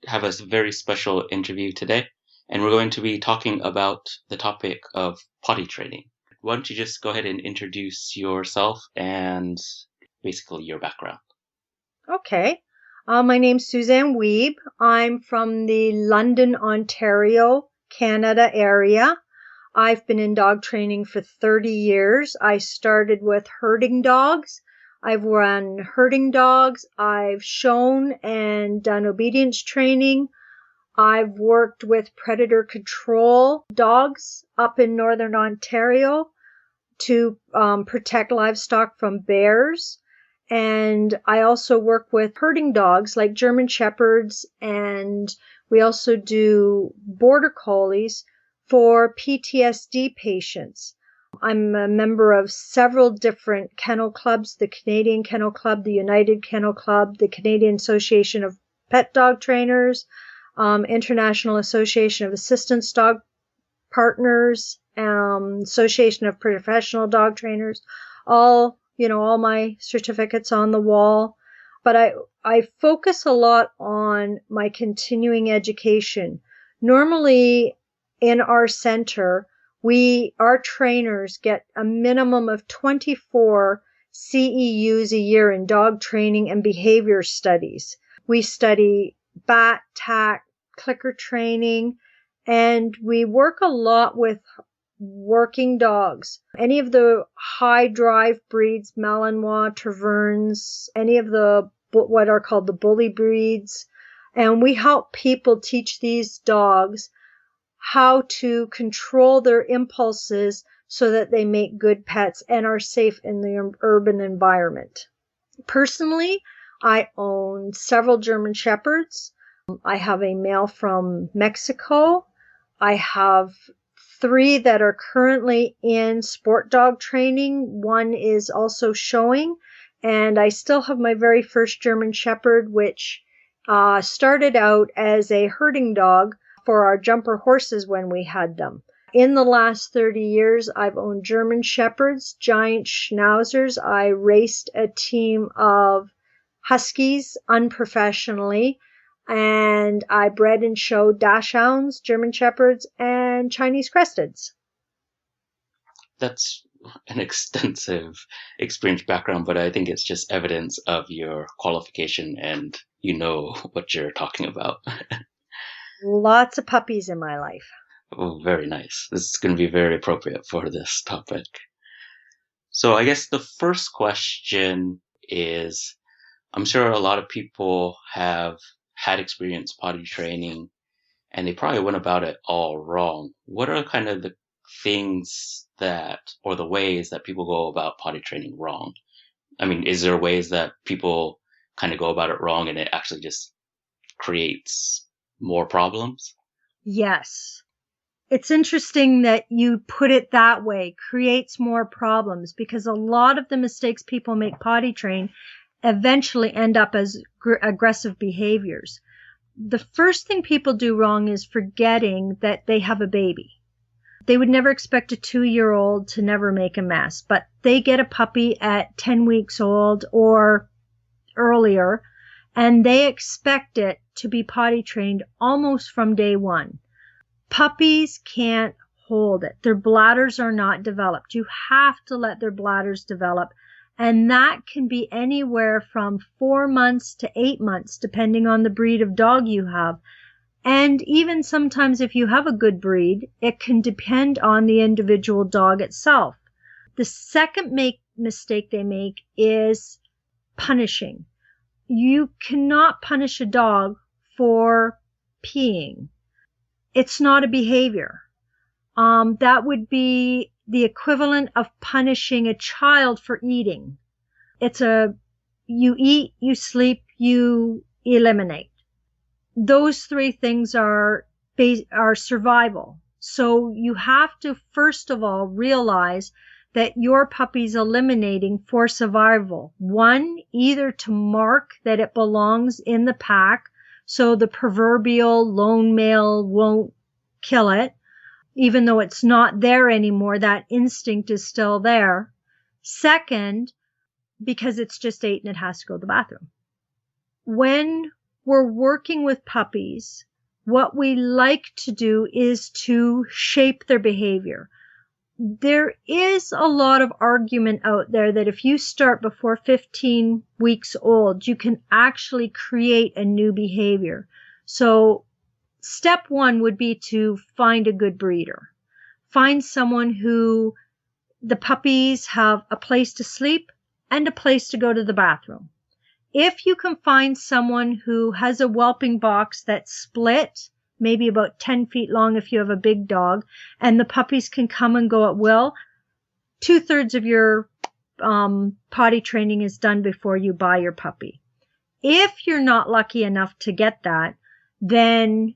have a very special interview today, and we're going to be talking about the topic of potty training. Why don't you just go ahead and introduce yourself and basically your background? Okay. My name's Suzanne Wiebe. I'm from the London, Ontario, Canada area. I've been in dog training for 30 years. I started with herding dogs. I've run herding dogs. I've shown and done obedience training. I've worked with predator control dogs up in Northern Ontario to protect livestock from bears. And I also work with herding dogs like German Shepherds, and we also do border collies for PTSD patients. I'm a member of several different kennel clubs, the Canadian Kennel Club, the United Kennel Club, the Canadian Association of Pet Dog Trainers, International Association of Assistance Dog Partners, Association of Professional Dog Trainers, all my certificates on the wall. But I focus a lot on my continuing education. Normally in our center, our trainers get a minimum of 24 CEUs a year in dog training and behavior studies. We study bat, tack, clicker training, and we work a lot with working dogs. Any of the high drive breeds, Malinois, Taverns, any of the what are called the bully breeds. And we help people teach these dogs how to control their impulses so that they make good pets and are safe in the urban environment. Personally, I own several German Shepherds. I have a male from Mexico. I have 3 that are currently in sport dog training. 1 is also showing. And I still have my very first German Shepherd, which started out as a herding dog for our jumper horses when we had them. In the last 30 years, I've owned German Shepherds, giant schnauzers. I raced a team of huskies unprofessionally. And I bred and showed dachshunds, German Shepherds, and Chinese Cresteds. That's an extensive experience background, but I think it's just evidence of your qualification and you know what you're talking about. Lots of puppies in my life. Oh, very nice. This is going to be very appropriate for this topic. So I guess the first question is, I'm sure a lot of people have had experience potty training and they probably went about it all wrong. What are kind of the things or the ways that people go about potty training wrong? I mean, is there ways that people kind of go about it wrong and it actually just creates more problems? Yes. It's interesting that you put it that way, creates more problems, because a lot of the mistakes people make potty train eventually end up as aggressive behaviors. The first thing people do wrong is forgetting that they have a baby. They would never expect a 2-year-old to never make a mess, but they get a puppy at 10 weeks old or earlier, and they expect it to be potty trained almost from day one. Puppies can't hold it. Their bladders are not developed. You have to let their bladders develop. And that can be anywhere from 4 months to 8 months, depending on the breed of dog you have. And even sometimes if you have a good breed, it can depend on the individual dog itself. The second mistake they make is punishing. You cannot punish a dog for peeing. It's not a behavior. That would be the equivalent of punishing a child for eating. You eat, you sleep, you eliminate. Those 3 things are survival. So you have to first of all realize that your puppy's eliminating for survival. 1, either to mark that it belongs in the pack, so the proverbial lone male won't kill it. Even though it's not there anymore, that instinct is still there. Second, because it's just 8 and it has to go to the bathroom. When we're working with puppies, what we like to do is to shape their behavior. There is a lot of argument out there that if you start before 15 weeks old, you can actually create a new behavior. So step one would be to find a good breeder. Find someone who the puppies have a place to sleep and a place to go to the bathroom. If you can find someone who has a whelping box that's split, maybe about 10 feet long if you have a big dog, and the puppies can come and go at will, 2/3 of your potty training is done before you buy your puppy. If you're not lucky enough to get that, then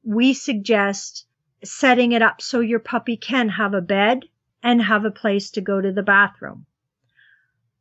we suggest setting it up so your puppy can have a bed and have a place to go to the bathroom.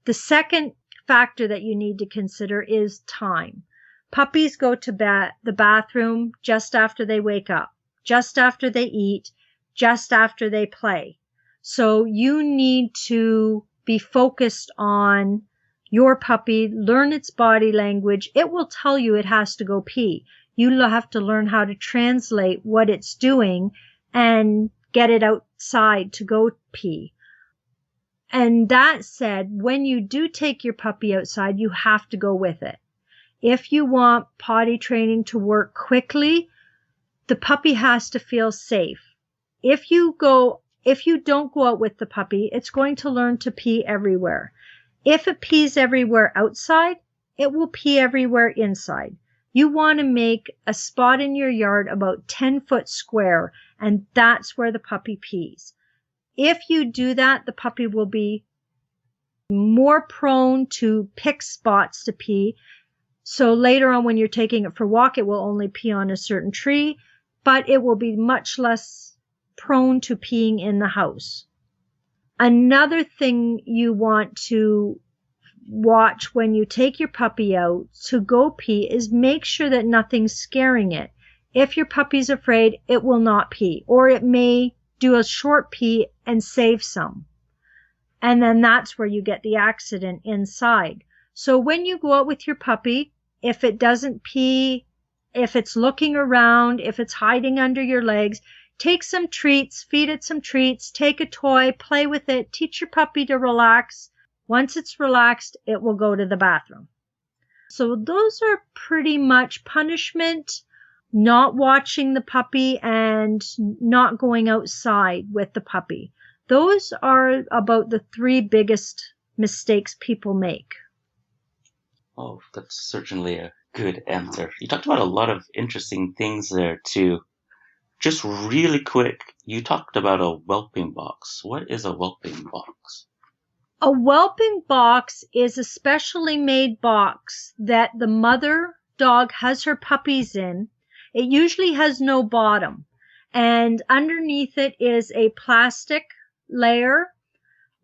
The second factor that you need to consider is time. Puppies go to the bathroom just after they wake up, just after they eat, just after they play. So you need to be focused on your puppy, learn its body language. It will tell you it has to go pee. You have to learn how to translate what it's doing and get it outside to go pee. And that said, when you do take your puppy outside, you have to go with it. If you want potty training to work quickly, the puppy has to feel safe. If you don't go out with the puppy, it's going to learn to pee everywhere. If it pees everywhere outside, it will pee everywhere inside. You want to make a spot in your yard about 10 foot square, and that's where the puppy pees. If you do that, the puppy will be more prone to pick spots to pee. So later on when you're taking it for a walk, it will only pee on a certain tree, but it will be much less prone to peeing in the house. Another thing you want to watch when you take your puppy out to go pee is make sure that nothing's scaring it. If your puppy's afraid, it will not pee, or it may do a short pee and save some. And then that's where you get the accident inside. So when you go out with your puppy, if it doesn't pee, if it's looking around, if it's hiding under your legs, take some treats, feed it some treats, take a toy, play with it, teach your puppy to relax. Once it's relaxed, it will go to the bathroom. So those are pretty much punishment, not watching the puppy, and not going outside with the puppy. Those are about the 3 biggest mistakes people make. Oh, that's certainly a good answer. You talked about a lot of interesting things there too. Just really quick, you talked about a whelping box. What is a whelping box? A whelping box is a specially made box that the mother dog has her puppies in. It usually has no bottom, and underneath it is a plastic layer.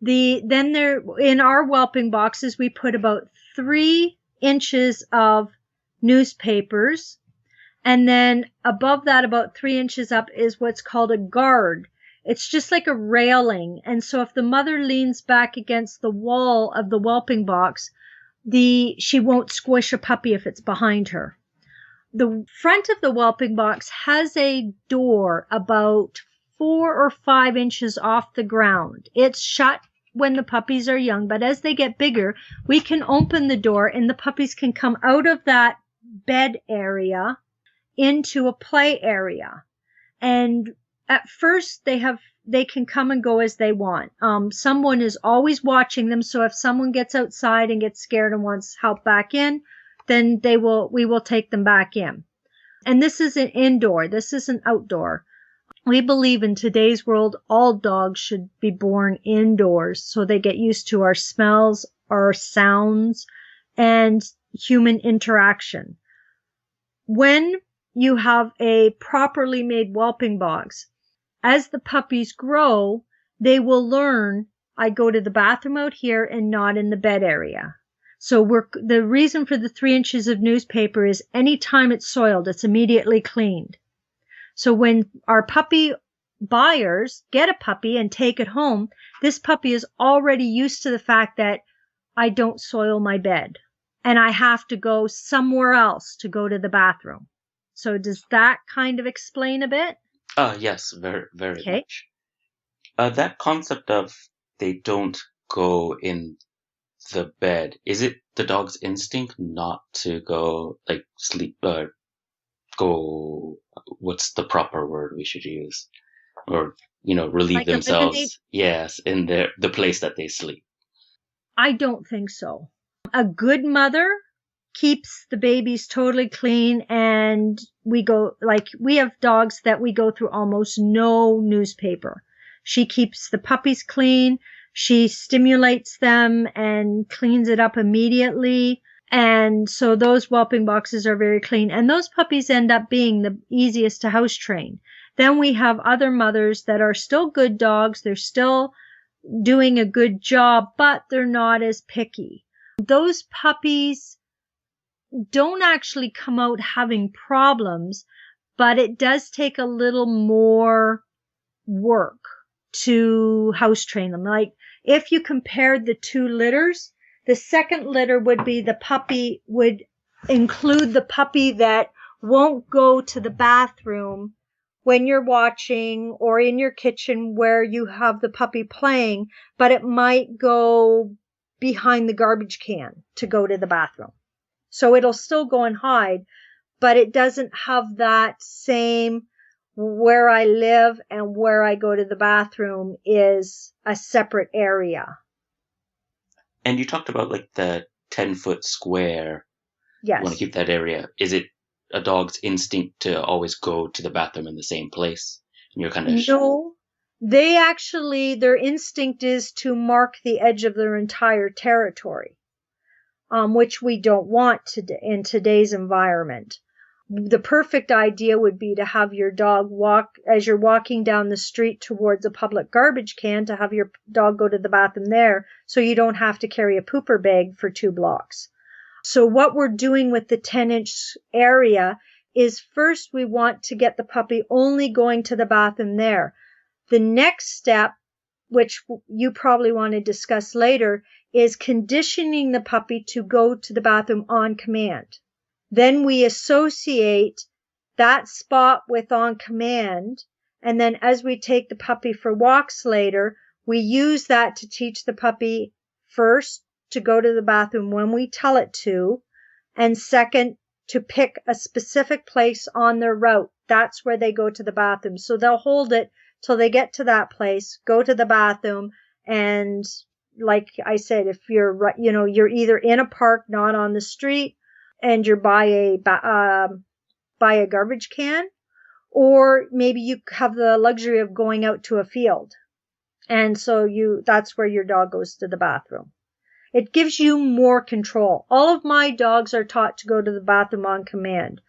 In our whelping boxes, we put about 3 inches of newspapers, and then above that, about 3 inches up, is what's called a guard. It's just like a railing, and so if the mother leans back against the wall of the whelping box, she won't squish a puppy if it's behind her. The front of the whelping box has a door about 4 or 5 inches off the ground. It's shut when the puppies are young, but as they get bigger, we can open the door and the puppies can come out of that bed area into a play area. And at first they can come and go as they want. Someone is always watching them, so if someone gets outside and gets scared and wants help back in, then we will take them back in. And this is an indoor, this isn't outdoor. We believe in today's world, all dogs should be born indoors so they get used to our smells, our sounds, and human interaction. When you have a properly made whelping box, as the puppies grow, they will learn, I go to the bathroom out here and not in the bed area. So the reason for the 3 inches of newspaper is anytime it's soiled, it's immediately cleaned. So when our puppy buyers get a puppy and take it home, this puppy is already used to the fact that I don't soil my bed. and I have to go somewhere else to go to the bathroom. So does that kind of explain a bit? Yes, very, very Okay. much. That concept of they don't go in the bed, is it the dog's instinct not to go, like, sleep, go, what's the proper word we should use? Or, relieve Like eliminate? themselves, yes, in the place that they sleep. I don't think so. A good mother keeps the babies totally clean, and we have dogs that we go through almost no newspaper. She keeps the puppies clean. She stimulates them and cleans it up immediately. And so those whelping boxes are very clean. And those puppies end up being the easiest to house train. Then we have other mothers that are still good dogs. They're still doing a good job, but they're not as picky. Those puppies don't actually come out having problems, but it does take a little more work to house train them. Like if you compared the two litters, the second litter would include the puppy that won't go to the bathroom when you're watching or in your kitchen where you have the puppy playing, but it might go behind the garbage can to go to the bathroom. So it'll still go and hide, but it doesn't have that same where I live and where I go to the bathroom is a separate area. And you talked about like the 10-foot square. You want to Yes. keep that area. Is it a dog's instinct to always go to the bathroom in the same place? And you're kind of No, their instinct is to mark the edge of their entire territory, which we don't want in today's environment. The perfect idea would be to have your dog walk as you're walking down the street towards a public garbage can, to have your dog go to the bathroom there so you don't have to carry a pooper bag for 2 blocks. So what we're doing with the 10-inch area is first we want to get the puppy only going to the bathroom there. The next step, which you probably want to discuss later, is conditioning the puppy to go to the bathroom on command. Then we associate that spot with on command. And then as we take the puppy for walks later, we use that to teach the puppy first to go to the bathroom when we tell it to. And second, to pick a specific place on their route. That's where they go to the bathroom. So they'll hold it till they get to that place, go to the bathroom. And like I said, if you're either in a park, not on the street, and you're by a garbage can, or maybe you have the luxury of going out to a field. And so that's where your dog goes to the bathroom. It gives you more control. All of my dogs are taught to go to the bathroom on command.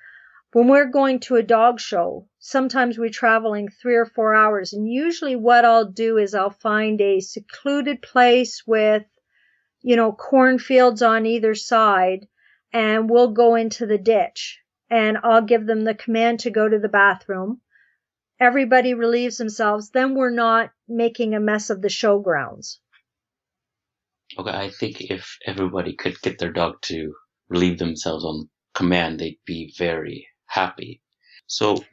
When we're going to a dog show, sometimes we're traveling 3 or 4 hours, and usually what I'll do is I'll find a secluded place with, cornfields on either side, and we'll go into the ditch, and I'll give them the command to go to the bathroom. Everybody relieves themselves. Then we're not making a mess of the showgrounds. Okay, I think if everybody could get their dog to relieve themselves on command, they'd be very happy. So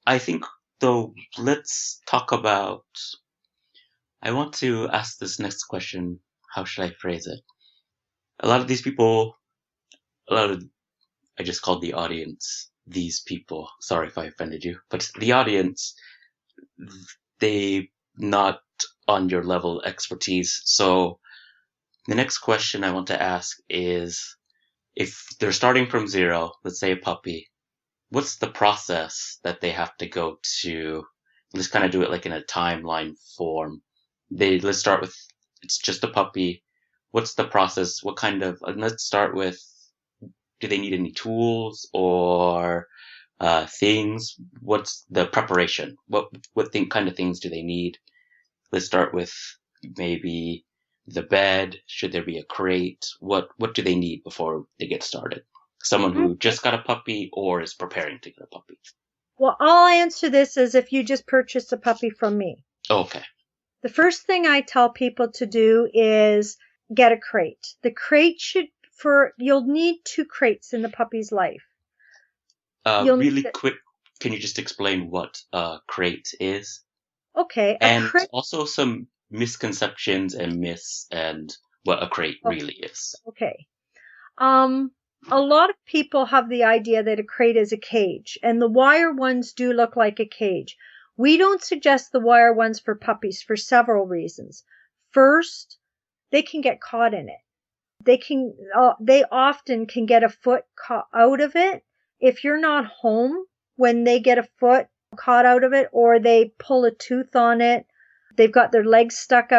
I think, though, let's talk about. I want to ask this next question. How should I phrase it? A lot of these people, I just called the audience these people. Sorry if I offended you, but the audience, they not on your level of expertise. So the next question I want to ask is, if they're starting from zero, let's say a puppy, what's the process that they have to go to? Let's kind of do it like in a timeline form. Let's start with, it's just a puppy. What's the process? What kind of, let's start with, do they need any tools or things? What's the preparation? What kind of things do they need? Let's start with maybe the bed. Should there be a crate? What do they need before they get started? Someone who just got a puppy or is preparing to get a puppy. Well, I'll answer this as if you just purchased a puppy from me. Okay. The first thing I tell people to do is get a crate. The crate should you'll need 2 crates in the puppy's life. Really quick, can you just explain what a crate is? Okay, a And crate. also some misconceptions and myths and what a crate really is. Okay. A lot of people have the idea that a crate is a cage, and the wire ones do look like a cage. We don't suggest the wire ones for puppies for several reasons. First, they can get caught in it. They often can get a foot caught out of it. If you're not home when they get a foot caught out of it, or they pull a tooth on it, they've got their legs stuck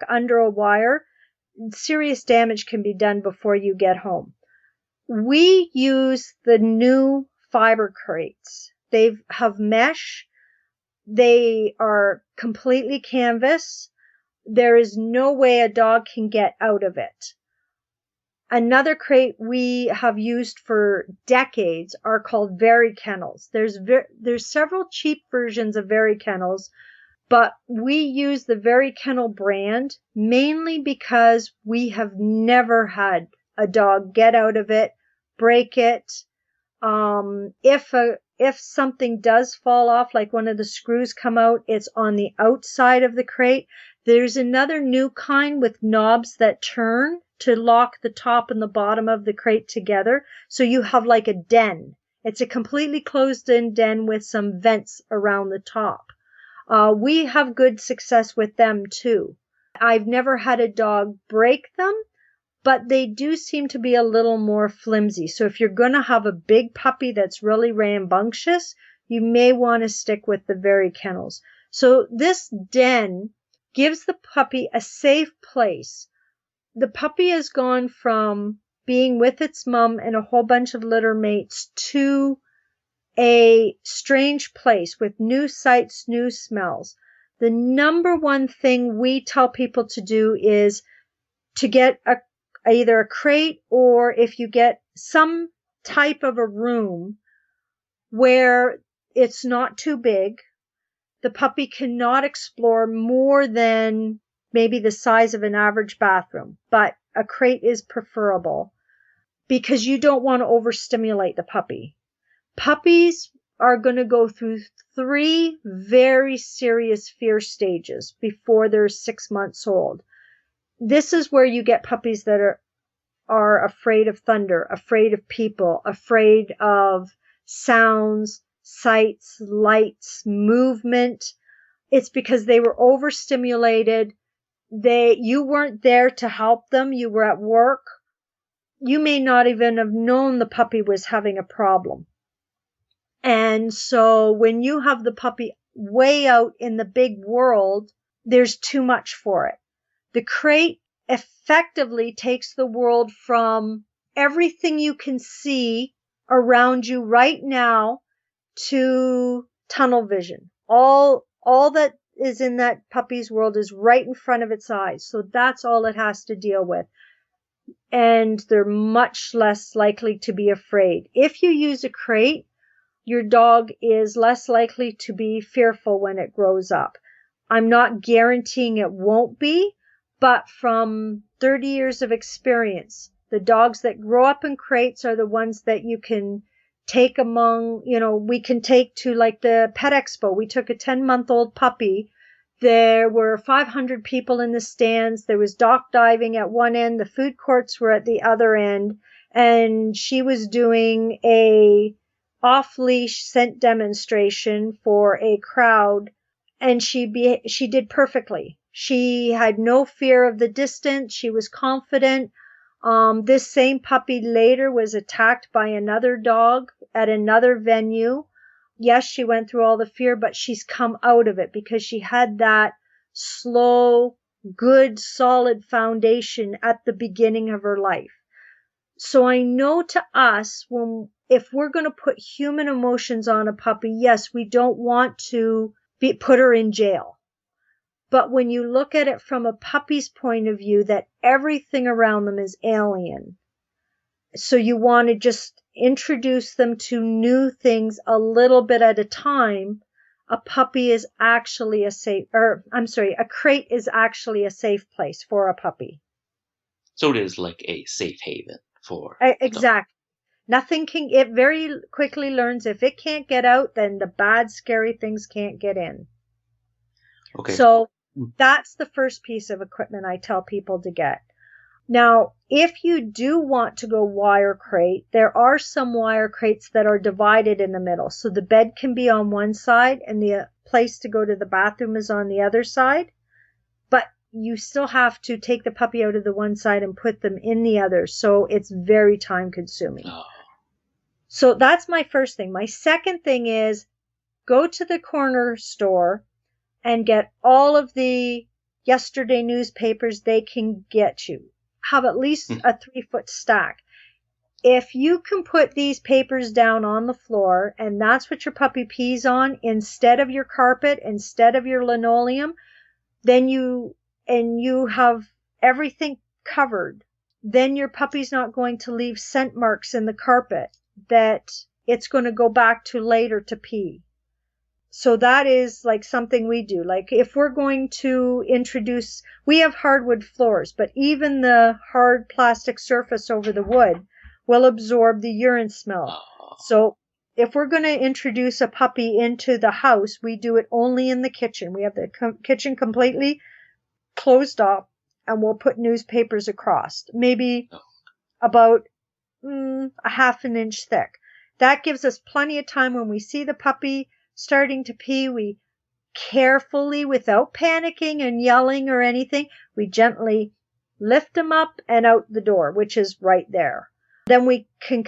under a wire, serious damage can be done before you get home. We use the new fiber crates. They have mesh. They are completely canvas. There is no way a dog can get out of it. Another crate we have used for decades are called Very Kennels. There's several cheap versions of Very Kennels, but we use the Very Kennel brand mainly because we have never had a dog get out of it, break it. If something does fall off, like one of the screws come out, it's on the outside of the crate. There's another new kind with knobs that turn to lock the top and the bottom of the crate together. So you have like a den. It's a completely closed in den with some vents around the top. We have good success with them too. I've never had a dog break them, but they do seem to be a little more flimsy. So if you're going to have a big puppy that's really rambunctious, you may want to stick with the Very Kennels. So this den gives the puppy a safe place. The puppy has gone from being with its mom and a whole bunch of litter mates to a strange place with new sights, new smells. The number one thing we tell people to do is to get either a crate, or if you get some type of a room where it's not too big, the puppy cannot explore more than maybe the size of an average bathroom, but a crate is preferable because you don't want to overstimulate the puppy. Puppies are going to go through 3 very serious fear stages before they're 6 months old. This is where you get puppies that are afraid of thunder, afraid of people, afraid of sounds, sights, lights, movement. It's because they were overstimulated. You weren't there to help them. You were at work. You may not even have known the puppy was having a problem. And so when you have the puppy way out in the big world, there's too much for it. The crate effectively takes the world from everything you can see around you right now to tunnel vision. All that is in that puppy's world is right in front of its eyes. So that's all it has to deal with. And they're much less likely to be afraid. If you use a crate, your dog is less likely to be fearful when it grows up. I'm not guaranteeing it won't be, but from 30 years of experience, the dogs that grow up in crates are the ones that you can take we can take to like the pet expo. We took a 10-month-old puppy. There were 500 people in the stands. There was dock diving at one end. The food courts were at the other end. And she was doing a off-leash scent demonstration for a crowd. And she did perfectly. She had no fear of the distance. She was confident. This same puppy later was attacked by another dog at another venue. Yes, she went through all the fear, but she's come out of it because she had that slow, good, solid foundation at the beginning of her life. So I know to us, if we're going to put human emotions on a puppy, yes, we don't want to put her in jail. But when you look at it from a puppy's point of view, that everything around them is alien. So you want to just introduce them to new things a little bit at a time. A puppy is actually a crate is actually a safe place for a puppy. So it is like a safe haven. for the dog. Exactly. It very quickly learns if it can't get out, then the bad, scary things can't get in. Okay. So that's the first piece of equipment I tell people to get. Now, if you do want to go wire crate, there are some wire crates that are divided in the middle. So the bed can be on one side and the place to go to the bathroom is on the other side. But you still have to take the puppy out of the one side and put them in the other. So it's very time consuming. Oh. So that's my first thing. My second thing is go to the corner store and get all of the yesterday newspapers they can get you. Have at least a 3-foot stack. If you can put these papers down on the floor and that's what your puppy pees on instead of your carpet, instead of your linoleum, then you have everything covered. Then your puppy's not going to leave scent marks in the carpet that it's going to go back to later to pee. So that is like something we do. Like if we're going to introduce, we have hardwood floors, but even the hard plastic surface over the wood will absorb the urine smell. So if we're going to introduce a puppy into the house, we do it only in the kitchen. We have the kitchen completely closed off and we'll put newspapers across, maybe about a half an inch thick. That gives us plenty of time when we see the puppy starting to pee. We carefully, without panicking and yelling or anything, we gently lift them up and out the door, which is right there. Then we can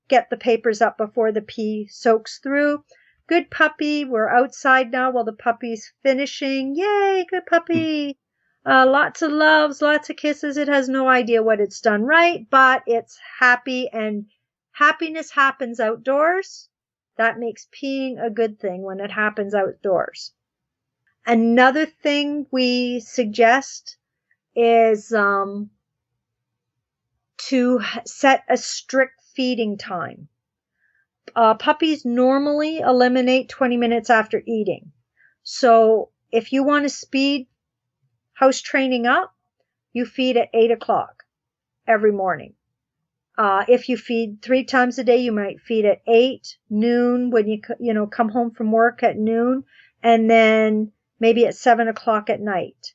get the papers up before the pee soaks through. Good puppy. We're outside now while the puppy's finishing. Yay, good puppy. Lots of loves, lots of kisses. It has no idea what it's done right, but it's happy, and happiness happens outdoors. That makes peeing a good thing when it happens outdoors. Another thing we suggest is to set a strict feeding time. Puppies normally eliminate 20 minutes after eating. So if you want to speed house training up, you feed at 8 o'clock every morning. If you feed 3 times a day, you might feed at 8, noon, when you come home from work at noon, and then maybe at 7 o'clock at night.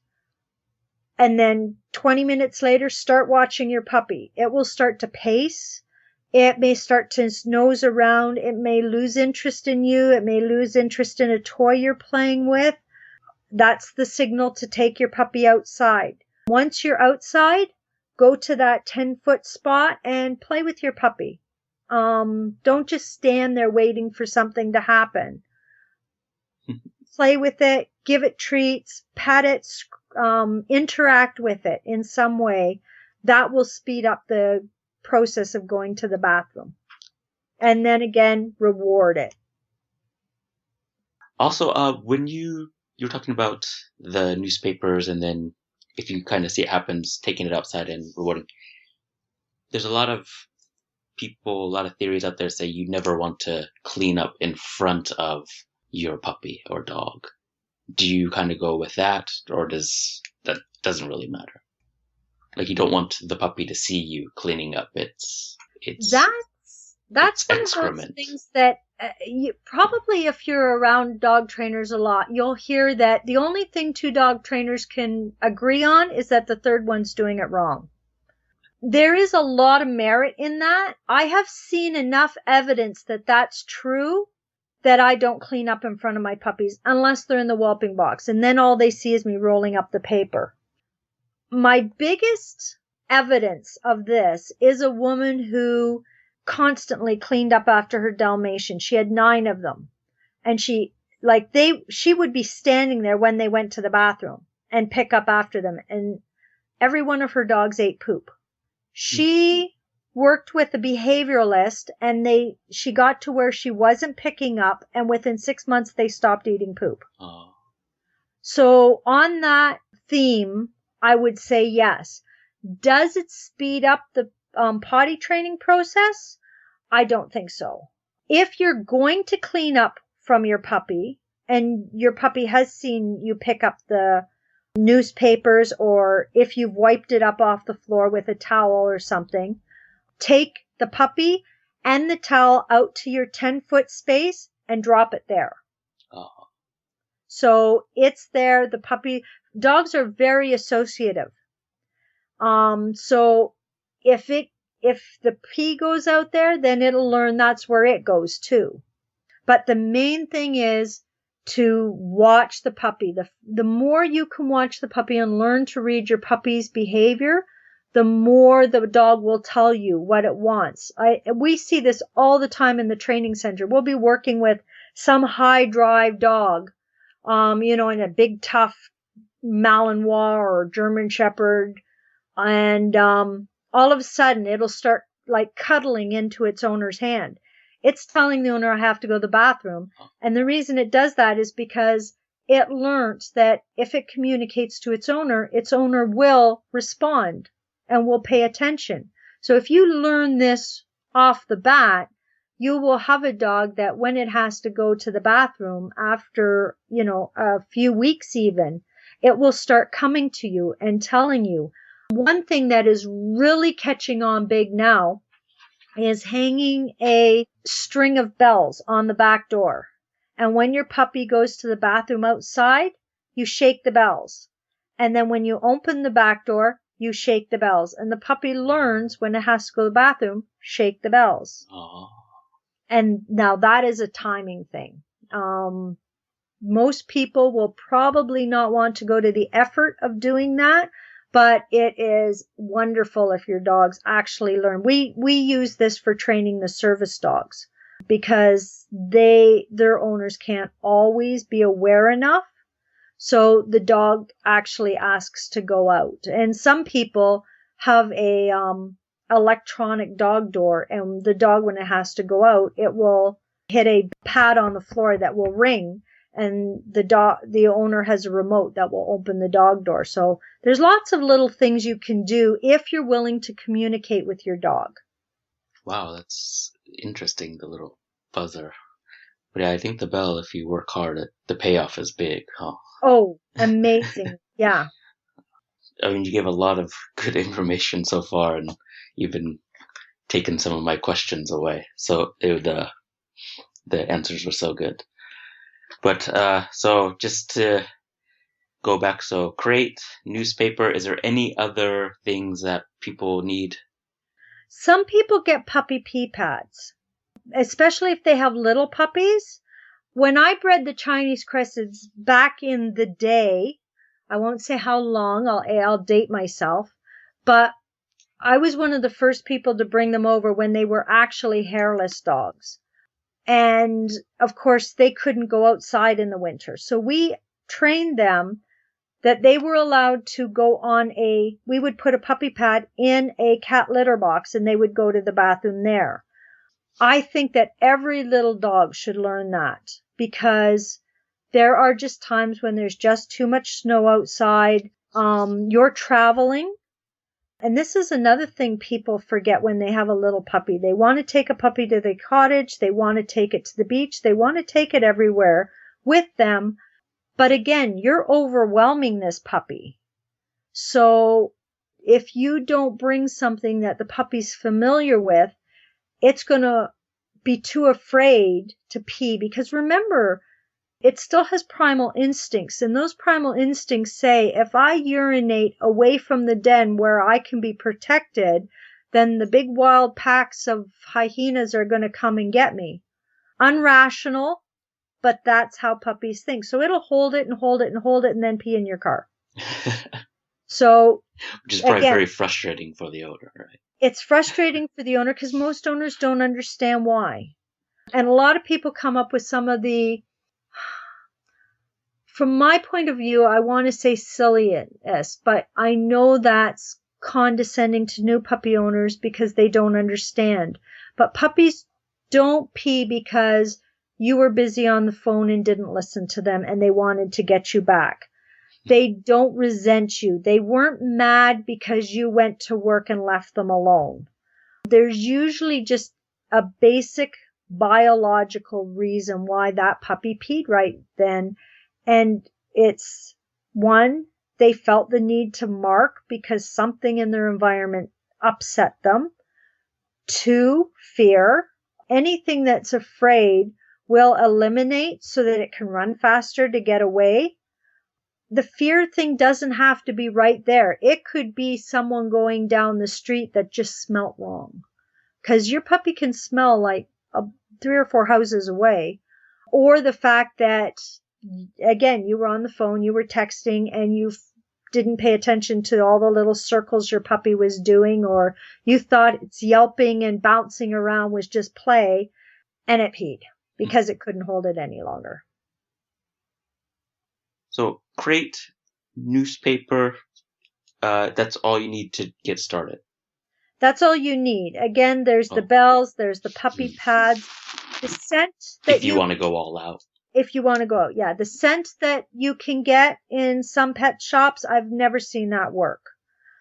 And then 20 minutes later, start watching your puppy. It will start to pace. It may start to nose around. It may lose interest in you. It may lose interest in a toy you're playing with. That's the signal to take your puppy outside. Once you're outside, go to that 10-foot spot and play with your puppy. Don't just stand there waiting for something to happen. Play with it, give it treats, pet it, interact with it in some way. That will speed up the process of going to the bathroom. And then again, reward it. Also, when you're talking about the newspapers, and then if you kind of see it happens, taking it outside and rewarding, there's a lot of people, a lot of theories out there say you never want to clean up in front of your puppy or dog. Do you kind of go with that, or doesn't really matter? Like you don't want the puppy to see you cleaning up its That's one excrement. of those things that you, probably if you're around dog trainers a lot, you'll hear that the only thing 2 dog trainers can agree on is that the third one's doing it wrong. There is a lot of merit in that. I have seen enough evidence that that's true that I don't clean up in front of my puppies unless they're in the whelping box. And then all they see is me rolling up the paper. My biggest evidence of this is a woman who constantly cleaned up after her Dalmatian. She had 9 of them. And she would be standing there when they went to the bathroom and pick up after them. And every one of her dogs ate poop. She worked with a behavioralist and she got to where she wasn't picking up, and within 6 months they stopped eating poop. Oh. So on that theme, I would say yes. Does it speed up the potty training process? I don't think so. If you're going to clean up from your puppy and your puppy has seen you pick up the newspapers, or if you've wiped it up off the floor with a towel or something, take the puppy and the towel out to your 10-foot space and drop it there. Oh. So it's there. Dogs are very associative. So if the pee goes out there, then it'll learn that's where it goes too. But the main thing is to watch the puppy. The more you can watch the puppy and learn to read your puppy's behavior, the more the dog will tell you what it wants. We see this all the time in the training center. We'll be working with some high drive dog, in a big tough Malinois or German Shepherd. And all of a sudden it'll start like cuddling into its owner's hand. It's telling the owner I have to go to the bathroom. And the reason it does that is because it learned that if it communicates to its owner will respond and will pay attention. So if you learn this off the bat, you will have a dog that when it has to go to the bathroom after, a few weeks even, it will start coming to you and telling you. One thing that is really catching on big now is hanging a string of bells on the back door. And when your puppy goes to the bathroom outside, you shake the bells. And then when you open the back door, you shake the bells. And the puppy learns when it has to go to the bathroom, shake the bells. Oh. And now that is a timing thing. Most people will probably not want to go to the effort of doing that, but it is wonderful if your dogs actually learn. We use this for training the service dogs because their owners can't always be aware enough. So the dog actually asks to go out. And some people have a electronic dog door, and the dog, when it has to go out, it will hit a pad on the floor that will ring, and the owner has a remote that will open the dog door. So there's lots of little things you can do if you're willing to communicate with your dog. Wow, that's interesting, the little buzzer. But yeah, I think the bell, if you work hard, the payoff is big, huh? Oh, amazing. Yeah. I mean, you gave a lot of good information so far, and you've been taking some of my questions away. So the answers were so good. But so just to go back, so crate, newspaper, is there any other things that people need? Some people get puppy pee pads, especially if they have little puppies. When I bred the Chinese cressets back in the day, I won't say how long, I'll date myself, but I was one of the first people to bring them over when they were actually hairless dogs. And of course, they couldn't go outside in the winter. So we trained them that they were allowed to go on we would put a puppy pad in a cat litter box and they would go to the bathroom there. I think that every little dog should learn that because there are just times when there's just too much snow outside. You're traveling. And this is another thing people forget when they have a little puppy. They want to take a puppy to the cottage. They want to take it to the beach. They want to take it everywhere with them. But again, you're overwhelming this puppy. So if you don't bring something that the puppy's familiar with, it's going to be too afraid to pee. Because remember, it still has primal instincts. And those primal instincts say, if I urinate away from the den where I can be protected, then the big wild packs of hyenas are going to come and get me. Unrational, but that's how puppies think. So it'll hold it and hold it and hold it and then pee in your car. So, which is probably very frustrating for the owner, right? It's frustrating for the owner because most owners don't understand why. And a lot of people come up with some of the, from my point of view, I want to say silliness, but I know that's condescending to new puppy owners because they don't understand. But puppies don't pee because you were busy on the phone and didn't listen to them and they wanted to get you back. They don't resent you. They weren't mad because you went to work and left them alone. There's usually just a basic biological reason why that puppy peed right then. And it's one, they felt the need to mark because something in their environment upset them. 2, fear. Anything that's afraid will eliminate so that it can run faster to get away. The fear thing doesn't have to be right there. It could be someone going down the street that just smelt wrong. Because your puppy can smell like 3 or 4 houses away. Or the fact that, again, you were on the phone, you were texting, and you didn't pay attention to all the little circles your puppy was doing, or you thought its yelping and bouncing around was just play, and it peed because it couldn't hold it any longer. So crate, newspaper, that's all you need to get started. That's all you need. Again, there's the bells, there's the puppy pads, the scent that if you want to go all out. If you want to go out, yeah. The scent that you can get in some pet shops, I've never seen that work.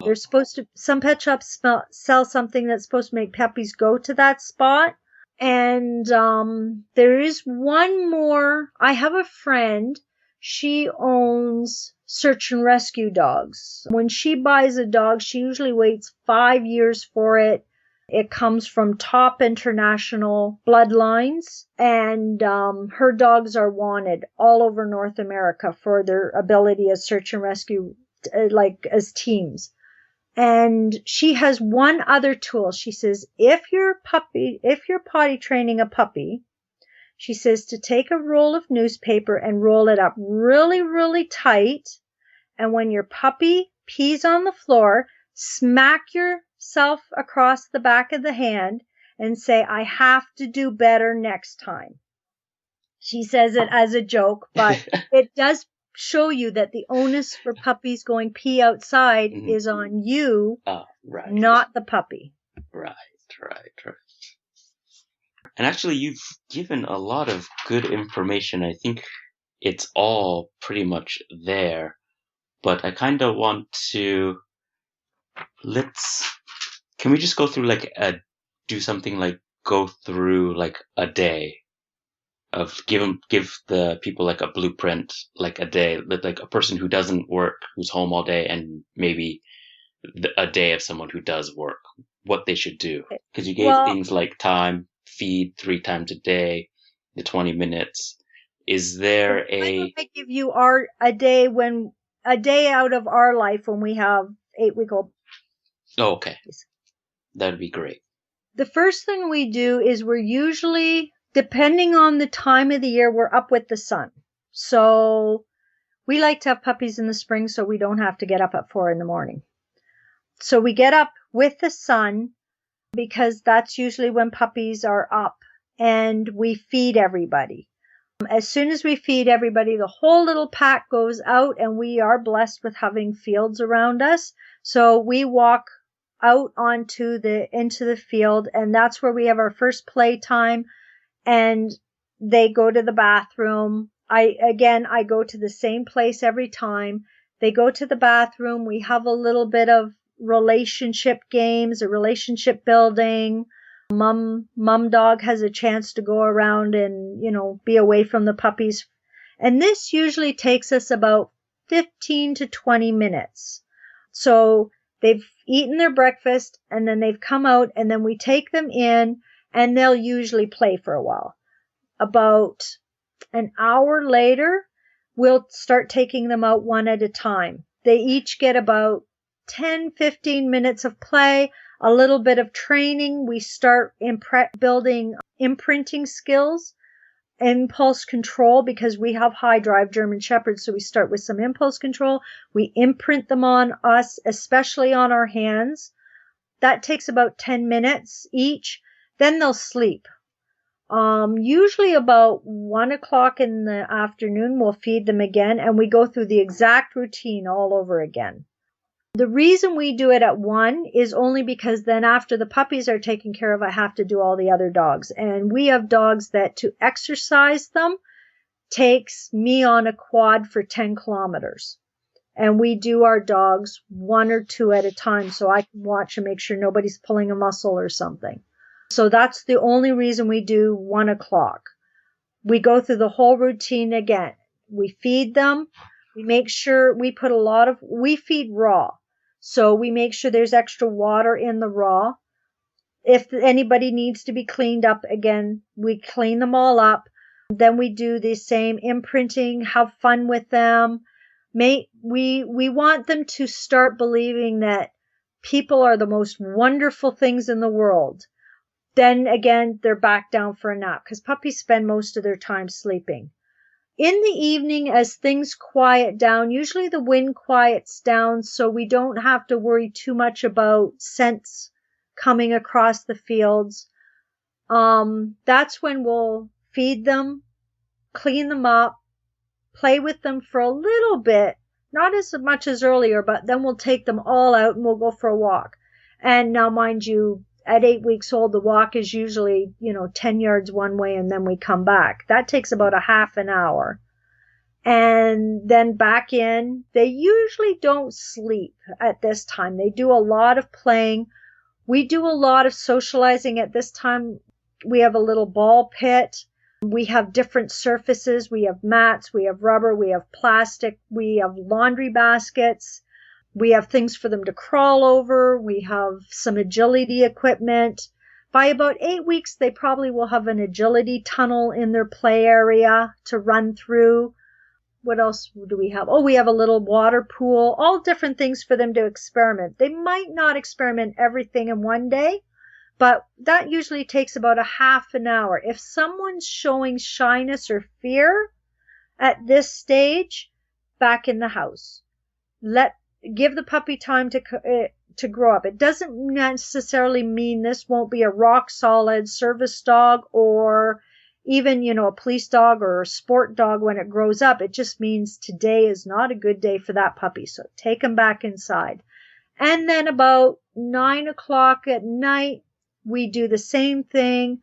There's supposed to, some pet shops sell something that's supposed to make puppies go to that spot. And there is one more. I have a friend. She owns search and rescue dogs. When she buys a dog, she usually waits 5 years for it. It comes from top international bloodlines, and her dogs are wanted all over North America for their ability as search and rescue, like as teams. And she has one other tool. She says, if you're potty training a puppy, she says to take a roll of newspaper and roll it up really, really tight. And when your puppy pees on the floor, smack yourself across the back of the hand and say, I have to do better next time. She says it as a joke, but it does show you that the onus for puppies going pee outside is on you, right. Not the puppy. Right. And actually, you've given a lot of good information. I think it's all pretty much there. But I kind of want to, can we just go through do something like go through like a day of give the people like a blueprint, like a day, like a person who doesn't work, who's home all day, and maybe a day of someone who does work, what they should do. Because you gave things like time, feed 3 times a day, the 20 minutes. Is there I give you a day out of our life when we have 8-week-old. Oh, okay. That'd be great. The first thing we do is we're usually, depending on the time of the year, we're up with the sun. So we like to have puppies in the spring so we don't have to get up at 4 a.m. So we get up with the sun because that's usually when puppies are up, and we feed everybody. As soon as we feed everybody, the whole little pack goes out, and we are blessed with having fields around us. So we walk out into the field, and that's where we have our first play time, and they go to the bathroom. I go to the same place every time. They go to the bathroom. We have a little bit of relationship games, a relationship building. Mom dog has a chance to go around and, be away from the puppies. And this usually takes us about 15 to 20 minutes. So they've eaten their breakfast, and then they've come out, and then we take them in, and they'll usually play for a while. About an hour later, we'll start taking them out one at a time. They each get about 10, 15 minutes of play, a little bit of training. We start building imprinting skills, impulse control, because we have high drive German Shepherds. So we start with some impulse control. We imprint them on us, especially on our hands. That takes about 10 minutes each. Then they'll sleep. Usually about 1 o'clock in the afternoon, we'll feed them again, and we go through the exact routine all over again. The reason we do it at 1 is only because then after the puppies are taken care of, I have to do all the other dogs. And we have dogs that to exercise them takes me on a quad for 10 kilometers. And we do our dogs 1 or 2 at a time so I can watch and make sure nobody's pulling a muscle or something. So that's the only reason we do 1 o'clock. We go through the whole routine again. We feed them. We make sure we feed raw. So we make sure there's extra water in the raw. If anybody needs to be cleaned up again, we clean them all up. Then we do the same imprinting, have fun with them. We want them to start believing that people are the most wonderful things in the world. Then again, they're back down for a nap because puppies spend most of their time sleeping. In the evening, as things quiet down, usually the wind quiets down, so we don't have to worry too much about scents coming across the fields. That's when we'll feed them, clean them up, play with them for a little bit, not as much as earlier, but then we'll take them all out and we'll go for a walk. And now, mind you, at 8 weeks old, the walk is usually, 10 yards one way and then we come back. That takes about a half an hour. And then back in. They usually don't sleep at this time. They do a lot of playing. We do a lot of socializing at this time. We have a little ball pit. We have different surfaces. We have mats, we have rubber, we have plastic, we have laundry baskets. We have things for them to crawl over. We have some agility equipment. By about 8 weeks, they probably will have an agility tunnel in their play area to run through. What else do we have? Oh, we have a little water pool, all different things for them to experiment. They might not experiment everything in one day, but that usually takes about a half an hour. If someone's showing shyness or fear at this stage, back in the house. Give the puppy time to grow up. It doesn't necessarily mean this won't be a rock solid service dog or even, a police dog or a sport dog when it grows up. It just means today is not a good day for that puppy. So take him back inside. And then about 9 o'clock at night, we do the same thing.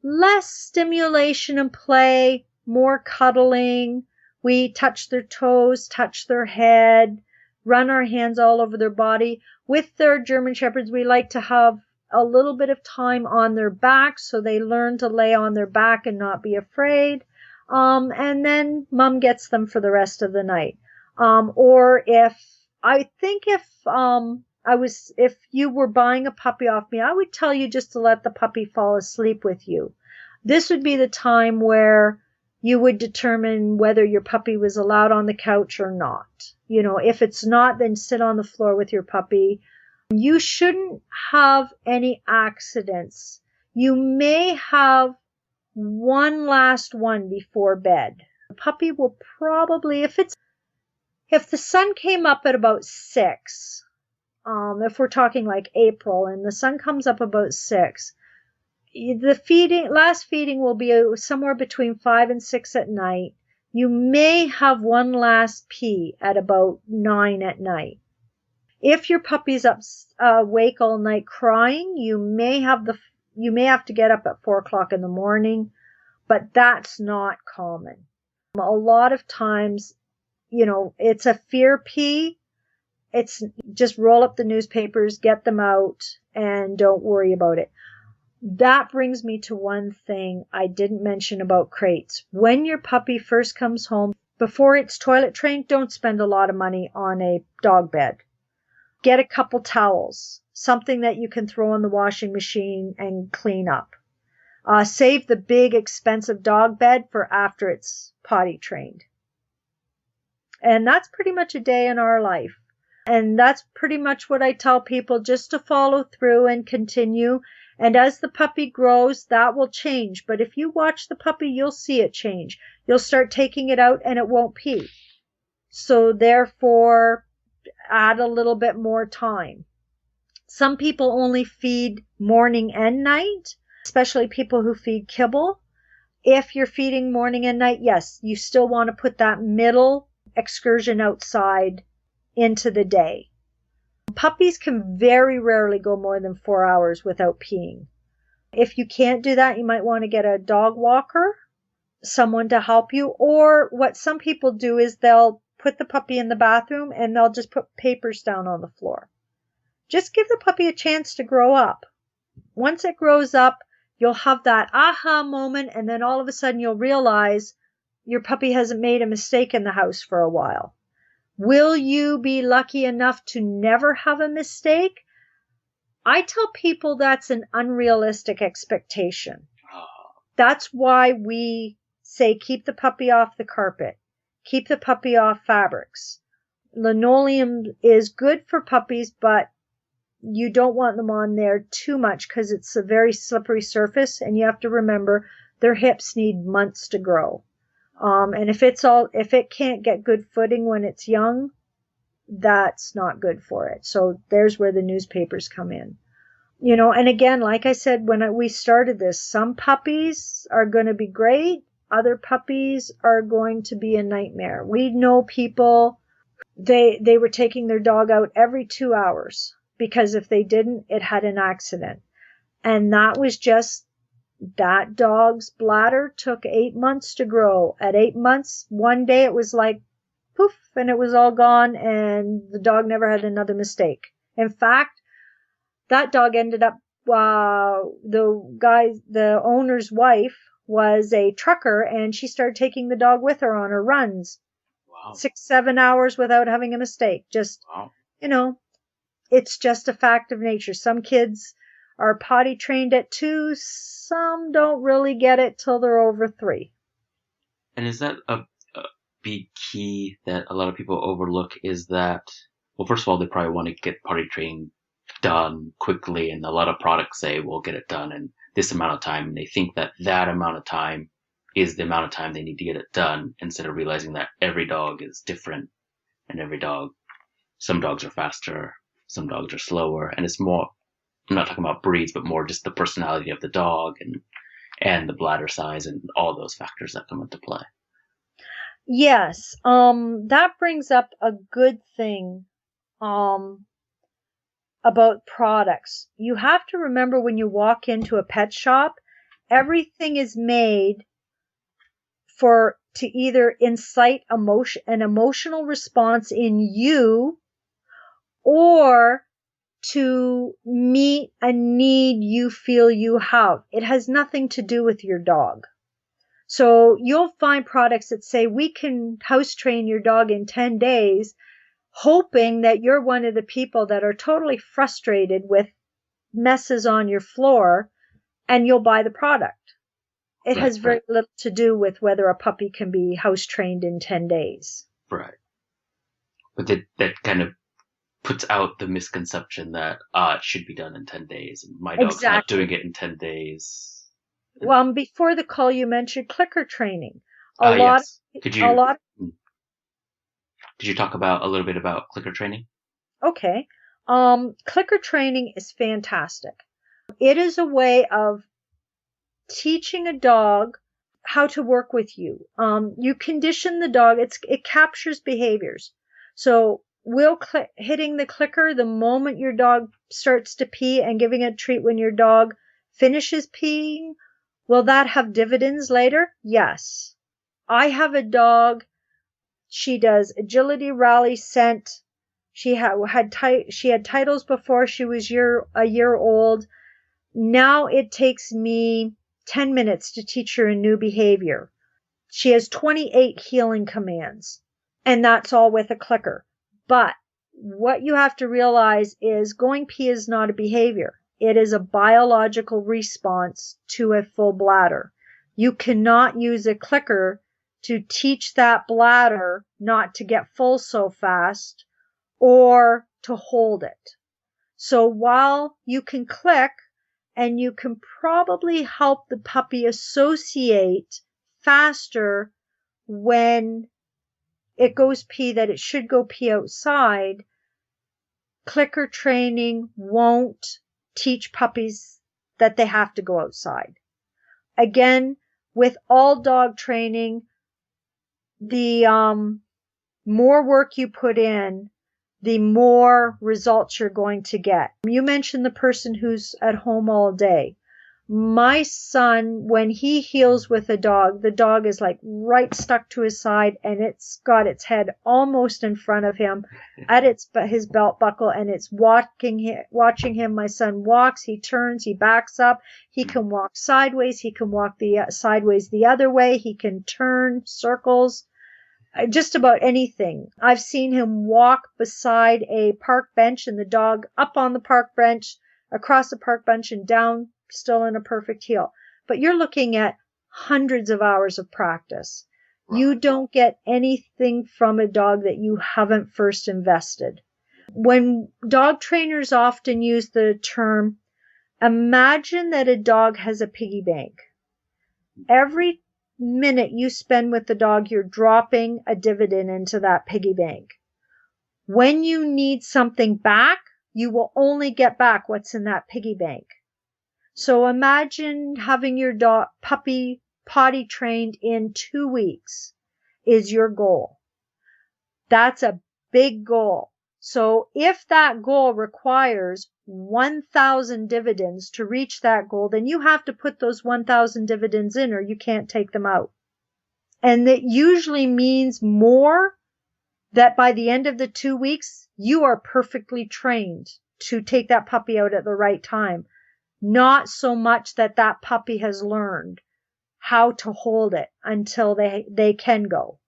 Less stimulation and play, more cuddling. We touch their toes, touch their head, run our hands all over their body. With their German Shepherds, we like to have a little bit of time on their back so they learn to lay on their back and not be afraid. And then mom gets them for the rest of the night. Or if you were buying a puppy off me, I would tell you just to let the puppy fall asleep with you. This would be the time where you would determine whether your puppy was allowed on the couch or not. If it's not, then sit on the floor with your puppy. You shouldn't have any accidents. You may have one last one before bed. The puppy will probably, if the sun came up at about 6, if we're talking like April and the sun comes up about 6, the last feeding will be somewhere between 5 and 6 at night. You may have one last pee at about 9 at night. If your puppy's awake all night crying, you may have to get up at 4 o'clock in the morning, but that's not common. A lot of times, it's a fear pee. It's just roll up the newspapers, get them out, and don't worry about it. That brings me to one thing I didn't mention about crates. When your puppy first comes home, before it's toilet trained, don't spend a lot of money on a dog bed. Get a couple towels, something that you can throw in the washing machine and clean up. Save the big expensive dog bed for after it's potty trained. And that's pretty much a day in our life. And that's pretty much what I tell people, just to follow through and continue. And as the puppy grows, that will change. But if you watch the puppy, you'll see it change. You'll start taking it out and it won't pee. So therefore, add a little bit more time. Some people only feed morning and night, especially people who feed kibble. If you're feeding morning and night, yes, you still want to put that middle excursion outside into the day. Puppies can very rarely go more than 4 hours without peeing. If you can't do that, you might want to get a dog walker, someone to help you. Or what some people do is they'll put the puppy in the bathroom and they'll just put papers down on the floor. Just give the puppy a chance to grow up. Once it grows up, you'll have that aha moment, and then all of a sudden you'll realize your puppy hasn't made a mistake in the house for a while. Will you be lucky enough to never have a mistake? I tell people that's an unrealistic expectation. Oh, That's why we say keep the puppy off the carpet, keep the puppy off fabrics. Linoleum is good for puppies, but you don't want them on there too much because it's a very slippery surface, and you have to remember their hips need months to grow. And if it can't get good footing when it's young, that's not good for it. So there's where the newspapers come in. And again, like I said, when we started this, some puppies are going to be great. Other puppies are going to be a nightmare. We know people, they were taking their dog out every 2 hours because if they didn't, it had an accident. And that was just that dog's bladder took 8 months to grow. At 8 months, one day it was like poof, and it was all gone, and the dog never had another mistake. In fact, that dog ended up, the owner's wife was a trucker, and she started taking the dog with her on her runs. wow. 6-7 hours without having a mistake. Just, Wow. It's just a fact of nature. Some kids are potty trained at 2. Some don't really get it till they're over 3. And is that a big key that a lot of people overlook is that, well, first of all, they probably want to get potty training done quickly, and a lot of products say we'll get it done in this amount of time, and they think that that amount of time is the amount of time they need to get it done, instead of realizing that every dog is different, and some dogs are faster, some dogs are slower, and it's more, I'm not talking about breeds, but more just the personality of the dog and the bladder size and all those factors that come into play. Yes, that brings up a good thing about products. You have to remember when you walk into a pet shop, everything is made to either incite an emotional response in you or to meet a need you feel you have. It has nothing to do with your dog. So you'll find products that say we can house train your dog in 10 days, hoping that you're one of the people that are totally frustrated with messes on your floor, and you'll buy the product. It has very little to do with whether a puppy can be house trained in 10 days. Right. But that kind of puts out the misconception that it should be done in 10 days, and my dog's not doing it in 10 days. Well, before the call, you mentioned clicker training. Yes. Could you talk about a little bit about clicker training? Okay. Clicker training is fantastic. It is a way of teaching a dog how to work with you. You condition the dog. It captures behaviors. So hitting the clicker the moment your dog starts to pee and giving a treat when your dog finishes peeing, will that have dividends later? Yes. I have a dog. She does agility, rally, scent. She had titles before she was a year old. Now it takes me 10 minutes to teach her a new behavior. She has 28 healing commands, and that's all with a clicker. But what you have to realize is going pee is not a behavior. It is a biological response to a full bladder. You cannot use a clicker to teach that bladder not to get full so fast or to hold it. So while you can click and you can probably help the puppy associate faster when it goes pee that it should go pee outside, clicker training won't teach puppies that they have to go outside. Again, with all dog training, the more work you put in, the more results you're going to get. You mentioned the person who's at home all day. My son, when he heals with a dog, the dog is like right stuck to his side, and it's got its head almost in front of him at his belt buckle, and it's watching him. My son walks, he turns, he backs up, he can walk sideways, he can walk sideways the other way, he can turn circles. Just about anything. I've seen him walk beside a park bench and the dog up on the park bench across the park bench and down, still in a perfect heel. But you're looking at hundreds of hours of practice. Right. You don't get anything from a dog that you haven't first invested. When dog trainers often use the term, imagine that a dog has a piggy bank. Every minute you spend with the dog, you're dropping a dividend into that piggy bank. When you need something back, you will only get back what's in that piggy bank. So imagine having your dog puppy potty trained in 2 weeks is your goal. That's a big goal. So if that goal requires 1,000 dividends to reach that goal, then you have to put those 1,000 dividends in or you can't take them out. And that usually means more that by the end of the 2 weeks, you are perfectly trained to take that puppy out at the right time. Not so much that that puppy has learned how to hold it until they can go.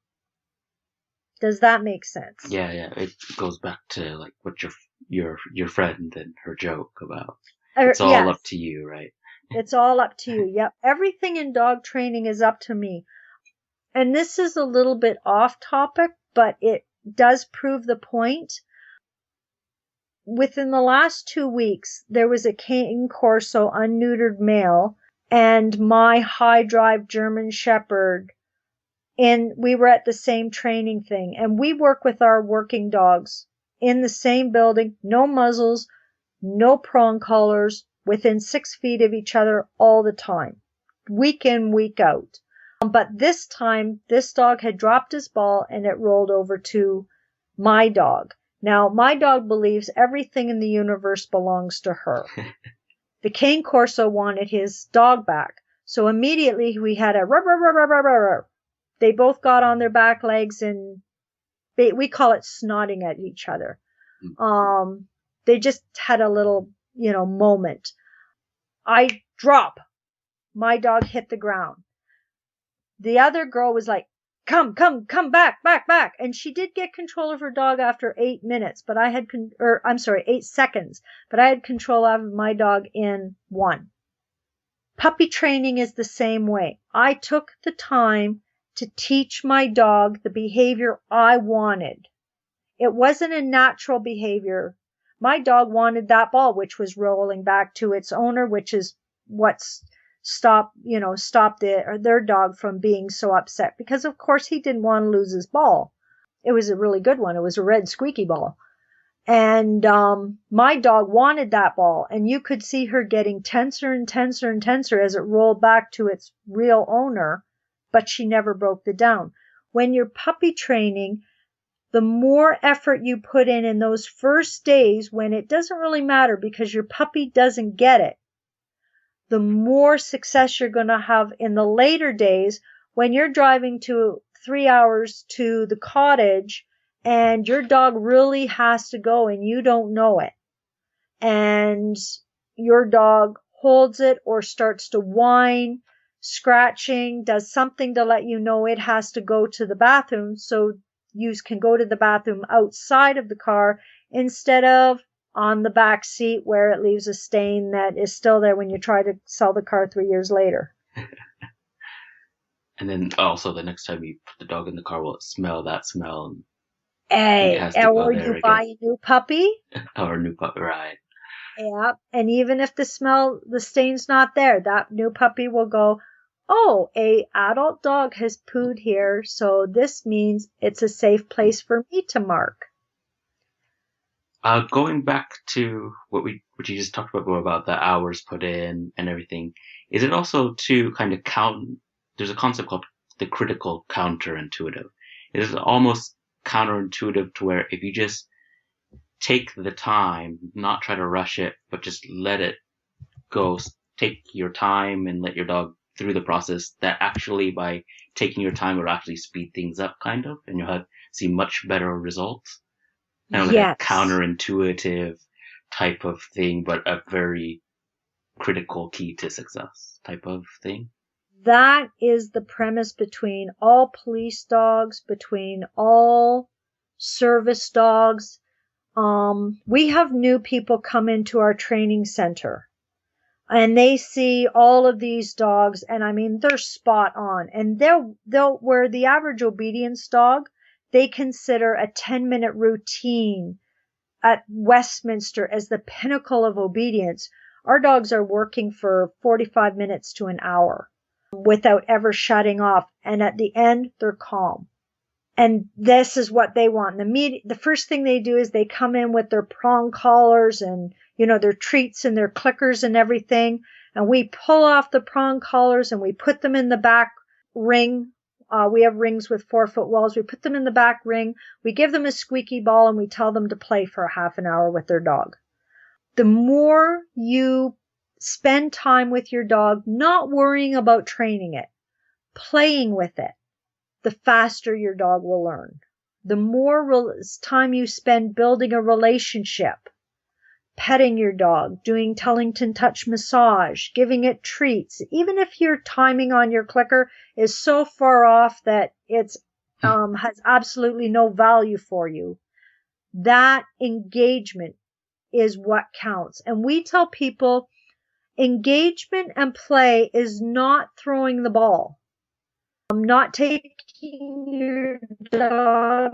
Does that make sense? Yeah, it goes back to like what your friend and her joke about. It's all Yes. up to you, right? It's all up to you. Yep. Everything in dog training is up to me. And this is a little bit off topic, but it does prove the point. Within the last 2 weeks, there was a Cane Corso unneutered male and my high drive German Shepherd. And we were at the same training thing. And we work with our working dogs in the same building, no muzzles, no prong collars, within 6 feet of each other all the time, week in, week out. But this time, this dog had dropped his ball and it rolled over to my dog. Now, my dog believes everything in the universe belongs to her. The Cane Corso wanted his dog back. So immediately we had a rub, rub, rub, rub, rub, rub. They both got on their back legs and we call it snotting at each other. They just had a little, moment. I drop. My dog hit the ground. The other girl was like, come back. And she did get control of her dog after 8 minutes, but 8 seconds, but I had control of my dog in 1. Puppy training is the same way. I took the time to teach my dog the behavior I wanted. It wasn't a natural behavior. My dog wanted that ball, which was rolling back to its owner, which is what's stopped their dog from being so upset, because of course he didn't want to lose his ball. It was a really good one. It was a red squeaky ball. And my dog wanted that ball, and you could see her getting tenser and tenser and tenser as it rolled back to its real owner, but she never broke the down. When you're puppy training, the more effort you put in those first days when it doesn't really matter because your puppy doesn't get it, the more success you're going to have in the later days when you're driving 3 hours to the cottage and your dog really has to go and you don't know it. And your dog holds it or starts to whine, scratching, does something to let you know it has to go to the bathroom, so you can go to the bathroom outside of the car instead of on the back seat where it leaves a stain that is still there when you try to sell the car 3 years later. And then also the next time you put the dog in the car, will it smell that smell? Or you buy a new puppy. Or a new puppy, right. Yeah, and even if the stain's not there, that new puppy will go, oh, a adult dog has pooed here, so this means it's a safe place for me to mark. Going back to what you just talked about the hours put in and everything, is it also to kind of count? There's a concept called the critical counterintuitive. It is almost counterintuitive to where if you just take the time, not try to rush it, but just let it go, take your time and let your dog through the process, that actually by taking your time will actually speed things up kind of, and you'll see much better results. Kind of like a counterintuitive type of thing, but a very critical key to success type of thing. That is the premise between all police dogs, between all service dogs. We have new people come into our training center and they see all of these dogs, and I mean, they're spot on. And they'll, where the average obedience dog, they consider a 10-minute routine at Westminster as the pinnacle of obedience. Our dogs are working for 45 minutes to an hour without ever shutting off. And at the end, they're calm. And this is what they want. The first thing they do is they come in with their prong collars and, their treats and their clickers and everything. And we pull off the prong collars and we put them in the back ring. We have rings with 4-foot walls. We put them in the back ring. We give them a squeaky ball and we tell them to play for a half an hour with their dog. The more you spend time with your dog, not worrying about training it, playing with it, the faster your dog will learn. The more time you spend building a relationship, petting your dog, doing Tellington touch massage, giving it treats, even if your timing on your clicker is so far off that it's has absolutely no value for you, that engagement is what counts. And we tell people engagement and play is not throwing the ball. Not taking your dog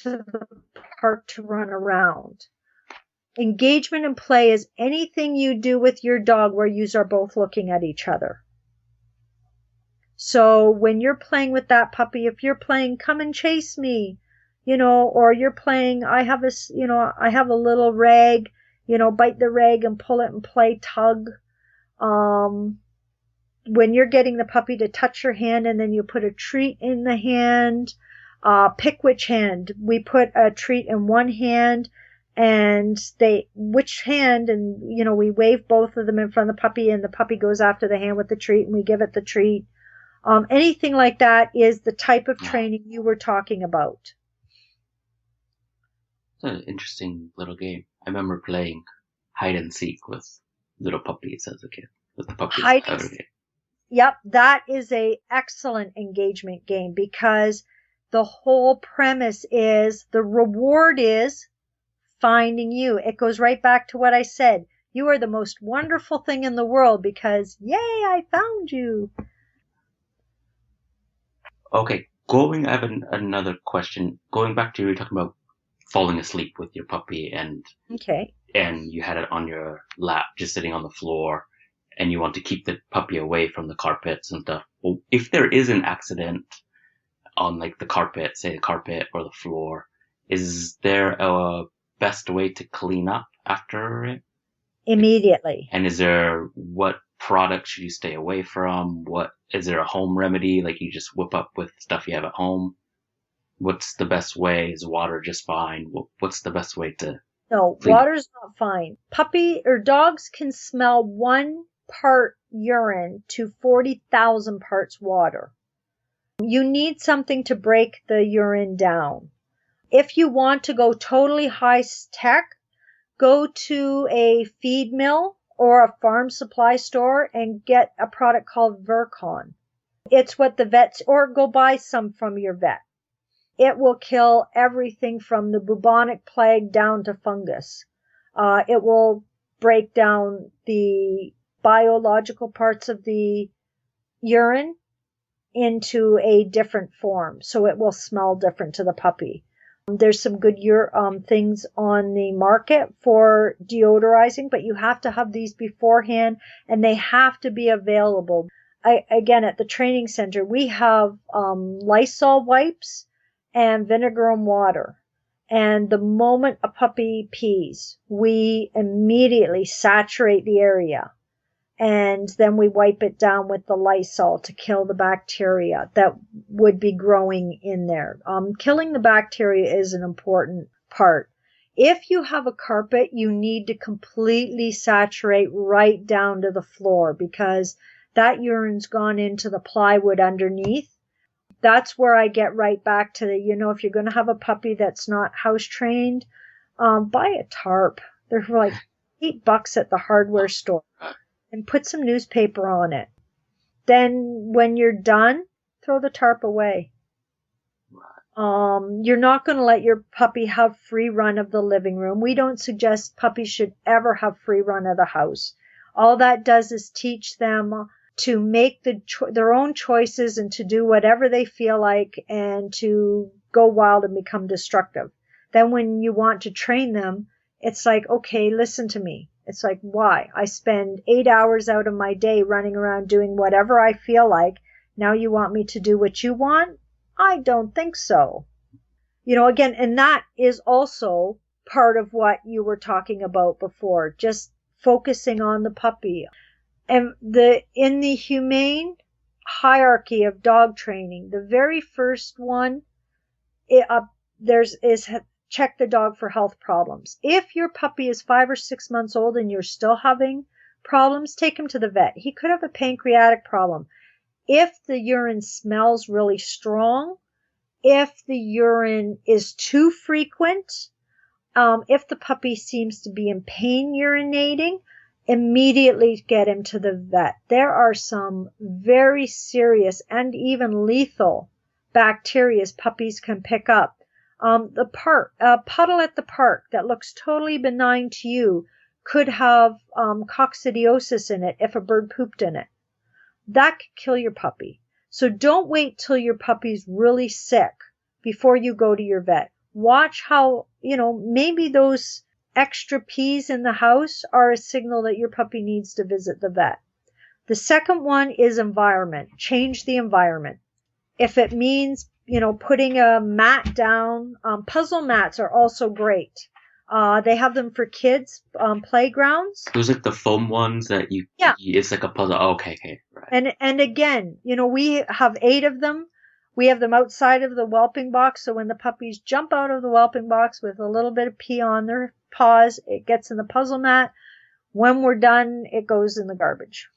to the park to run around. Engagement and play is anything you do with your dog where you are both looking at each other. So when you're playing with that puppy, if you're playing come and chase me, or you're playing I have a little rag, bite the rag and pull it and play tug. When you're getting the puppy to touch your hand and then you put a treat in the hand, pick which hand. We put a treat in one hand and which hand, and, we wave both of them in front of the puppy and the puppy goes after the hand with the treat and we give it the treat. Anything like that is the type of training you were talking about. It's an interesting little game. I remember playing hide and seek with little puppies as a kid. With the puppies. Yep, that is a excellent engagement game because the whole premise is the reward is finding you. It goes right back to what I said. You are the most wonderful thing in the world because, yay, I found you. Okay, I have another question. Going back to you were talking about falling asleep with your puppy and you had it on your lap just sitting on the floor. And you want to keep the puppy away from the carpets and stuff. Well, if there is an accident on like the carpet, say the carpet or the floor, is there a best way to clean up after it? Immediately. And what product should you stay away from? Is there a home remedy? Like you just whip up with stuff you have at home? What's the best way? Is water just fine? What's the best way to No, water's not fine. Puppy or dogs can smell 1 part urine to 40,000 parts water. You need something to break the urine down. If you want to go totally high tech, go to a feed mill or a farm supply store and get a product called Virkon. It's what the vets, or go buy some from your vet. It will kill everything from the bubonic plague down to fungus. It will break down the biological parts of the urine into a different form, so it will smell different to the puppy. There's some good things on the market for deodorizing, but you have to have these beforehand and they have to be available. Again, at the training center, we have Lysol wipes and vinegar and water. And the moment a puppy pees, we immediately saturate the area. And then we wipe it down with the Lysol to kill the bacteria that would be growing in there. Killing the bacteria is an important part. If you have a carpet, you need to completely saturate right down to the floor because that urine's gone into the plywood underneath. That's where I get right back to if you're going to have a puppy that's not house trained, buy a tarp. They're like $8 at the hardware store. And put some newspaper on it. Then when you're done, throw the tarp away. You're not going to let your puppy have free run of the living room. We don't suggest puppies should ever have free run of the house. All that does is teach them to make their own choices and to do whatever they feel like and to go wild and become destructive. Then when you want to train them, it's like, okay, listen to me. It's like, why? I spend 8 hours out of my day running around doing whatever I feel like. Now you want me to do what you want? I don't think so. Again, and that is also part of what you were talking about before, just focusing on the puppy. And in the humane hierarchy of dog training, the very first one is check the dog for health problems. If your puppy is 5 or 6 months old and you're still having problems, take him to the vet. He could have a pancreatic problem. If the urine smells really strong, if the urine is too frequent, if the puppy seems to be in pain urinating, immediately get him to the vet. There are some very serious and even lethal bacteria puppies can pick up. A puddle at the park that looks totally benign to you could have coccidiosis in it if a bird pooped in it. That could kill your puppy. So don't wait till your puppy's really sick before you go to your vet. Watch how, maybe those extra pees in the house are a signal that your puppy needs to visit the vet. The second one is environment. Change the environment. If it means, putting a mat down, puzzle mats are also great. They have them for kids, playgrounds. Those like the foam ones that it's like a puzzle. Oh, okay, right. And again, we have 8 of them. We have them outside of the whelping box. So when the puppies jump out of the whelping box with a little bit of pee on their paws, it gets in the puzzle mat. When we're done, it goes in the garbage.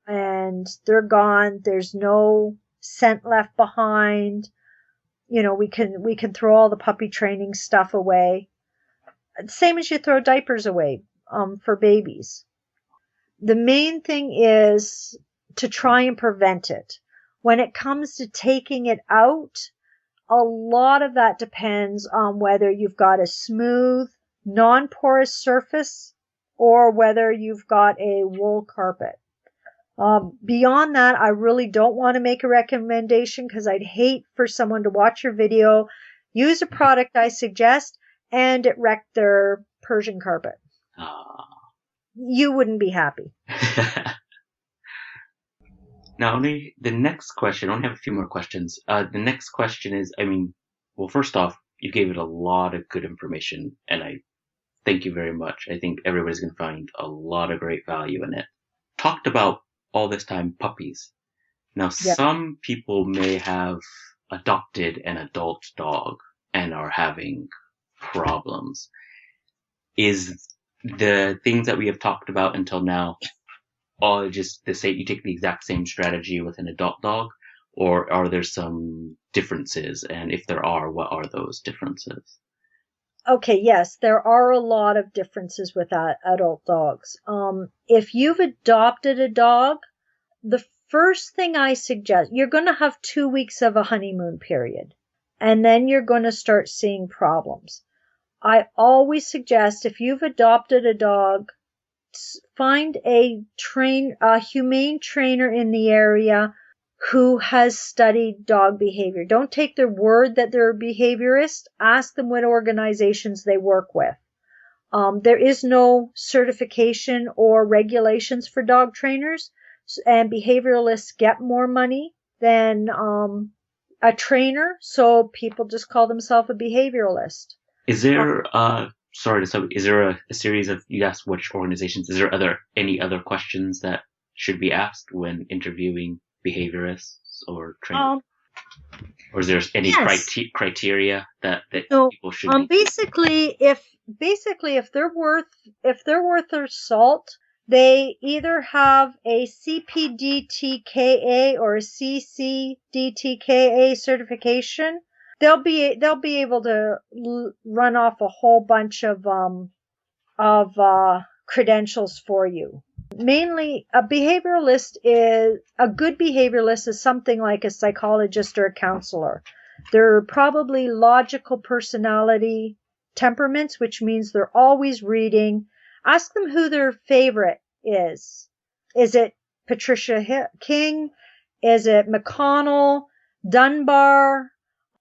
And they're gone. There's no scent left behind. We can throw all the puppy training stuff away. Same as you throw diapers away for babies. The main thing is to try and prevent it. When it comes to taking it out, a lot of that depends on whether you've got a smooth, non-porous surface or whether you've got a wool carpet. Beyond that, I really don't want to make a recommendation because I'd hate for someone to watch your video, use a product I suggest, and it wrecked their Persian carpet. You wouldn't be happy. Now, the next question, I only have a few more questions. The next question is, first off, you gave it a lot of good information, and I thank you very much. I think everybody's going to find a lot of great value in it. Talked about all this time puppies. Now, some people may have adopted an adult dog and are having problems. Is the things that we have talked about until now all just the same? You take the exact same strategy with an adult dog, or are there some differences? And if there are, what are those differences? Okay, yes, there are a lot of differences with adult dogs. If you've adopted a dog, the first thing I suggest, you're going to have 2 weeks of a honeymoon period, and then you're going to start seeing problems. I always suggest if you've adopted a dog, find a humane trainer in the area who has studied dog behavior. Don't take their word that they're a behaviorist. Ask them what organizations they work with. There is no certification or regulations for dog trainers, and behavioralists get more money than a trainer, so people just call themselves a behavioralist. Is there is there a series of, you asked which organizations, is there any other questions that should be asked when interviewing behaviorists or trainers? Or is there any criteria that people should basically if they're worth their salt, they either have a CPDTKA or a CCDTKA certification. They'll be able to run off a whole bunch of credentials for you. Mainly, a good behavioralist is something like a psychologist or a counselor. They're probably logical personality temperaments, which means they're always reading. Ask them who their favorite is. Is it Patricia King? Is it McConnell? Dunbar?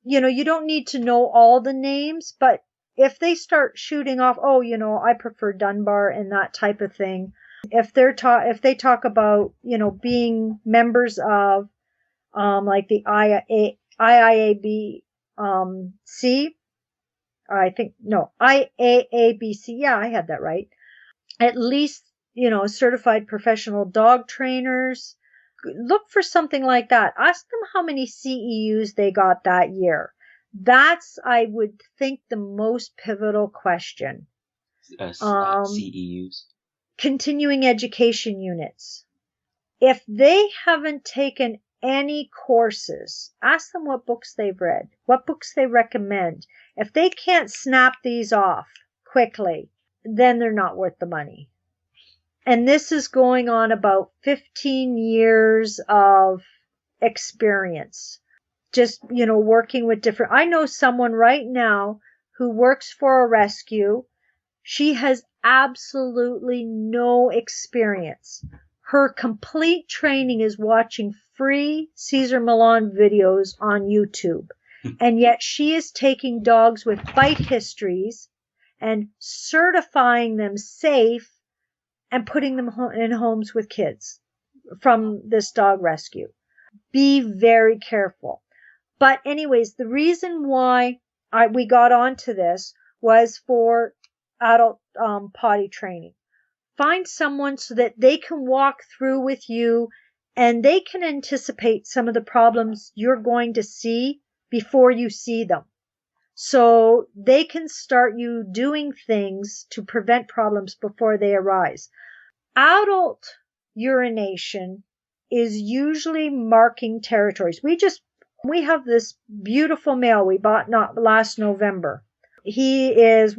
You don't need to know all the names, but if they start shooting off, oh, I prefer Dunbar and that type of thing. If they talk about, being members of, like the IAAB, IAABC. Yeah, I had that right. At least, certified professional dog trainers. Look for something like that. Ask them how many CEUs they got that year. That's, I would think, the most pivotal question. CEUs. Continuing education units. If they haven't taken any courses, ask them what books they've read, what books they recommend. If they can't snap these off quickly, then they're not worth the money. And this is going on about 15 years of experience. Just, working with different. I know someone right now who works for a rescue. She has absolutely no experience. Her complete training is watching free Cesar Millan videos on YouTube. And yet she is taking dogs with bite histories and certifying them safe and putting them in homes with kids from this dog rescue. Be very careful. But anyways, the reason why we got onto this was for adult potty training. Find someone so that they can walk through with you and they can anticipate some of the problems you're going to see before you see them. So they can start you doing things to prevent problems before they arise. Adult urination is usually marking territories. We have this beautiful male we bought last November. He is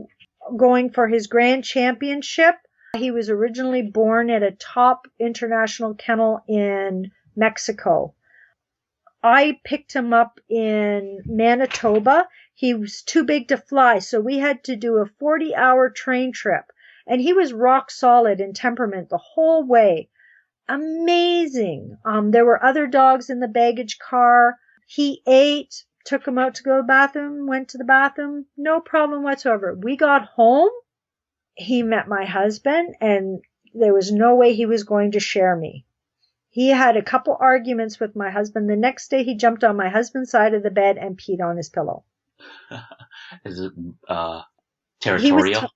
going for his grand championship. He was originally born at a top international kennel in Mexico. I picked him up in Manitoba. He was too big to fly, so we had to do a 40-hour train trip. And he was rock solid in temperament the whole way. Amazing. There were other dogs in the baggage car. He ate, took him out to go to the bathroom, went to the bathroom. No problem whatsoever. We got home. He met my husband, and there was no way he was going to share me. He had a couple arguments with my husband. The next day, he jumped on my husband's side of the bed and peed on his pillow. Is it territorial?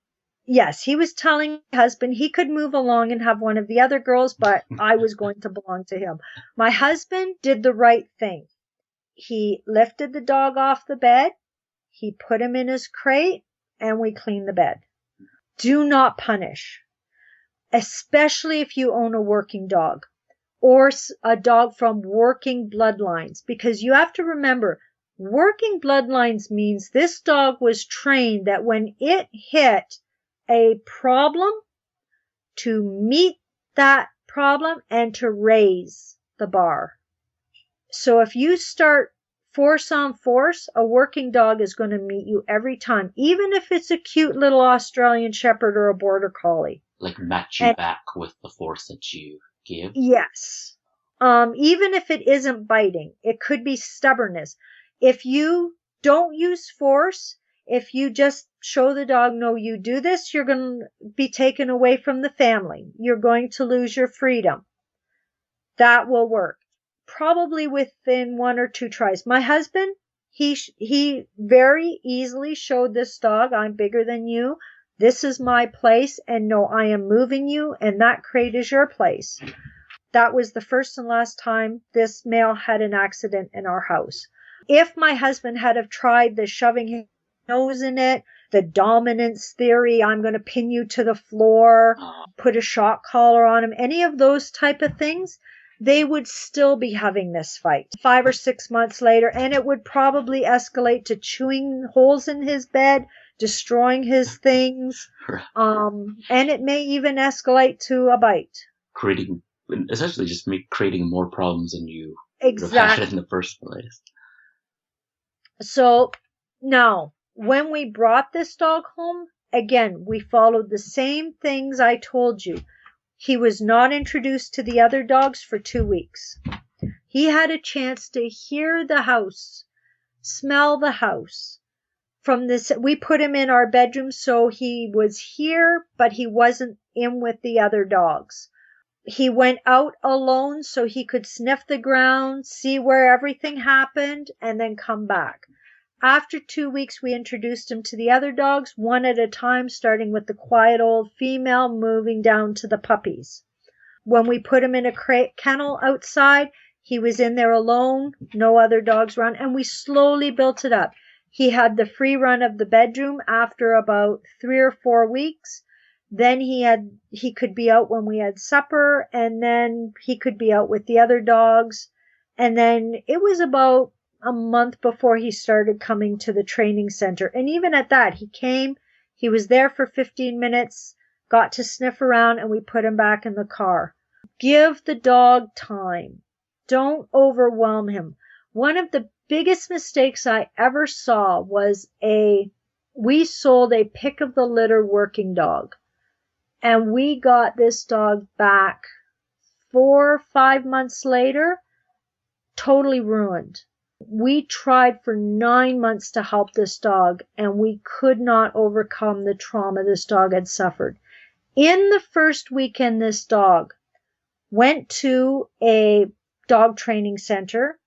Yes, he was telling my husband he could move along and have one of the other girls, but I was going to belong to him. My husband did the right thing. He lifted the dog off the bed, he put him in his crate, and we cleaned the bed. Do not punish, especially if you own a working dog or a dog from working bloodlines, because you have to remember, working bloodlines means this dog was trained that when it hit a problem, to meet that problem and to raise the bar. So if you start force on force, a working dog is going to meet you every time, even if it's a cute little Australian Shepherd or a Border Collie. Like match you back with the force that you give? Yes. Even if it isn't biting, it could be stubbornness. If you don't use force, if you just show the dog, no, you do this, you're going to be taken away from the family. You're going to lose your freedom. That will work. Probably within 1 or 2 tries. My husband, he very easily showed this dog, I'm bigger than you. This is my place, and no, I am moving you, and that crate is your place. That was the first and last time this male had an accident in our house. If my husband had have tried the shoving his nose in it, the dominance theory, I'm going to pin you to the floor, put a shock collar on him, any of those type of things, they would still be having this fight 5 or 6 months later, and it would probably escalate to chewing holes in his bed, destroying his things, and it may even escalate to a bite. Essentially just creating more problems than you exactly had in the first place. So now, when we brought this dog home, again, we followed the same things I told you. He was not introduced to the other dogs for 2 weeks. He had a chance to hear the house, smell the house. From this, we put him in our bedroom, so he was here, but he wasn't in with the other dogs. He went out alone so he could sniff the ground, see where everything happened, and then come back. After 2 weeks, we introduced him to the other dogs, one at a time, starting with the quiet old female, moving down to the puppies. When we put him in a kennel outside, he was in there alone, no other dogs around, and we slowly built it up. He had the free run of the bedroom after about 3 or 4 weeks. Then he could be out when we had supper, and then he could be out with the other dogs. And then it was about a month before he started coming to the training center. And even at that, he came, he was there for 15 minutes, got to sniff around, and we put him back in the car. Give the dog time. Don't overwhelm him. One of the biggest mistakes I ever saw was we sold a pick of the litter working dog. And we got this dog back 4 or 5 months later, totally ruined. We tried for 9 months to help this dog, and we could not overcome the trauma this dog had suffered. In the first weekend, this dog went to a dog training center,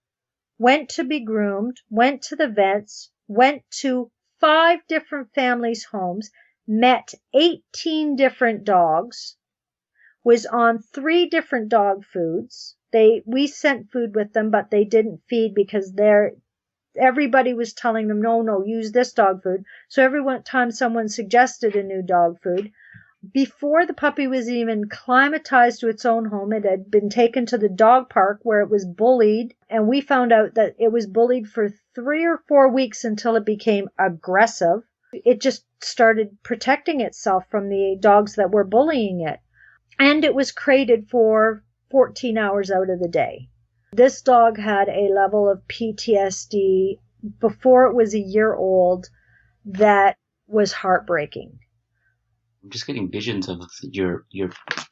went to be groomed, went to the vets, went to 5 different families' homes, met 18 different dogs, was on 3 different dog foods. We sent food with them, but they didn't feed because everybody was telling them, no, use this dog food. So every time someone suggested a new dog food, before the puppy was even acclimatized to its own home, it had been taken to the dog park where it was bullied. And we found out that it was bullied for 3 or 4 weeks until it became aggressive. It just started protecting itself from the dogs that were bullying it. And it was crated for 14 hours out of the day. This dog had a level of PTSD before it was a year old that was heartbreaking. I'm just getting visions of your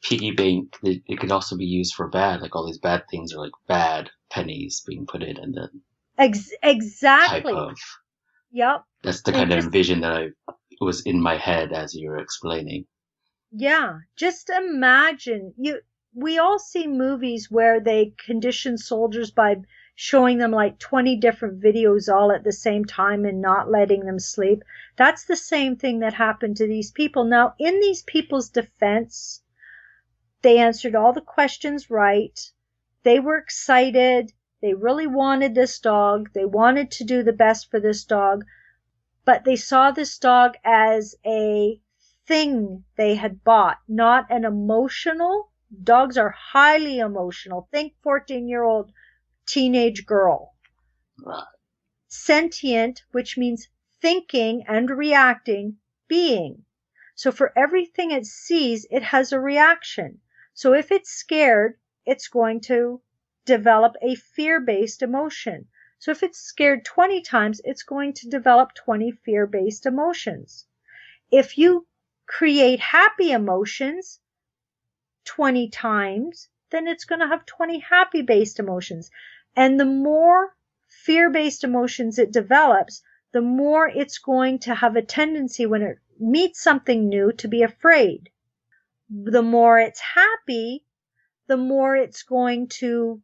piggy bank. It could also be used for bad, like all these bad things are like bad pennies being put in, and then exactly. Type of. Yep. That's the kind of vision that was in my head as you were explaining. Yeah, just imagine we all see movies where they condition soldiers by showing them like 20 different videos all at the same time and not letting them sleep. That's the same thing that happened to these people. Now, in these people's defense, they answered all the questions right. They were excited. They really wanted this dog. They wanted to do the best for this dog. But they saw this dog as a thing they had bought, not an emotional. Dogs are highly emotional. Think 14-year-old teenage girl. Right. Sentient, which means thinking and reacting, being. So for everything it sees, it has a reaction. So if it's scared, it's going to develop a fear-based emotion. So if it's scared 20 times, it's going to develop 20 fear-based emotions. If you create happy emotions 20 times, then it's going to have 20 happy-based emotions. And the more fear-based emotions it develops, the more it's going to have a tendency when it meets something new to be afraid. The more it's happy, the more it's going to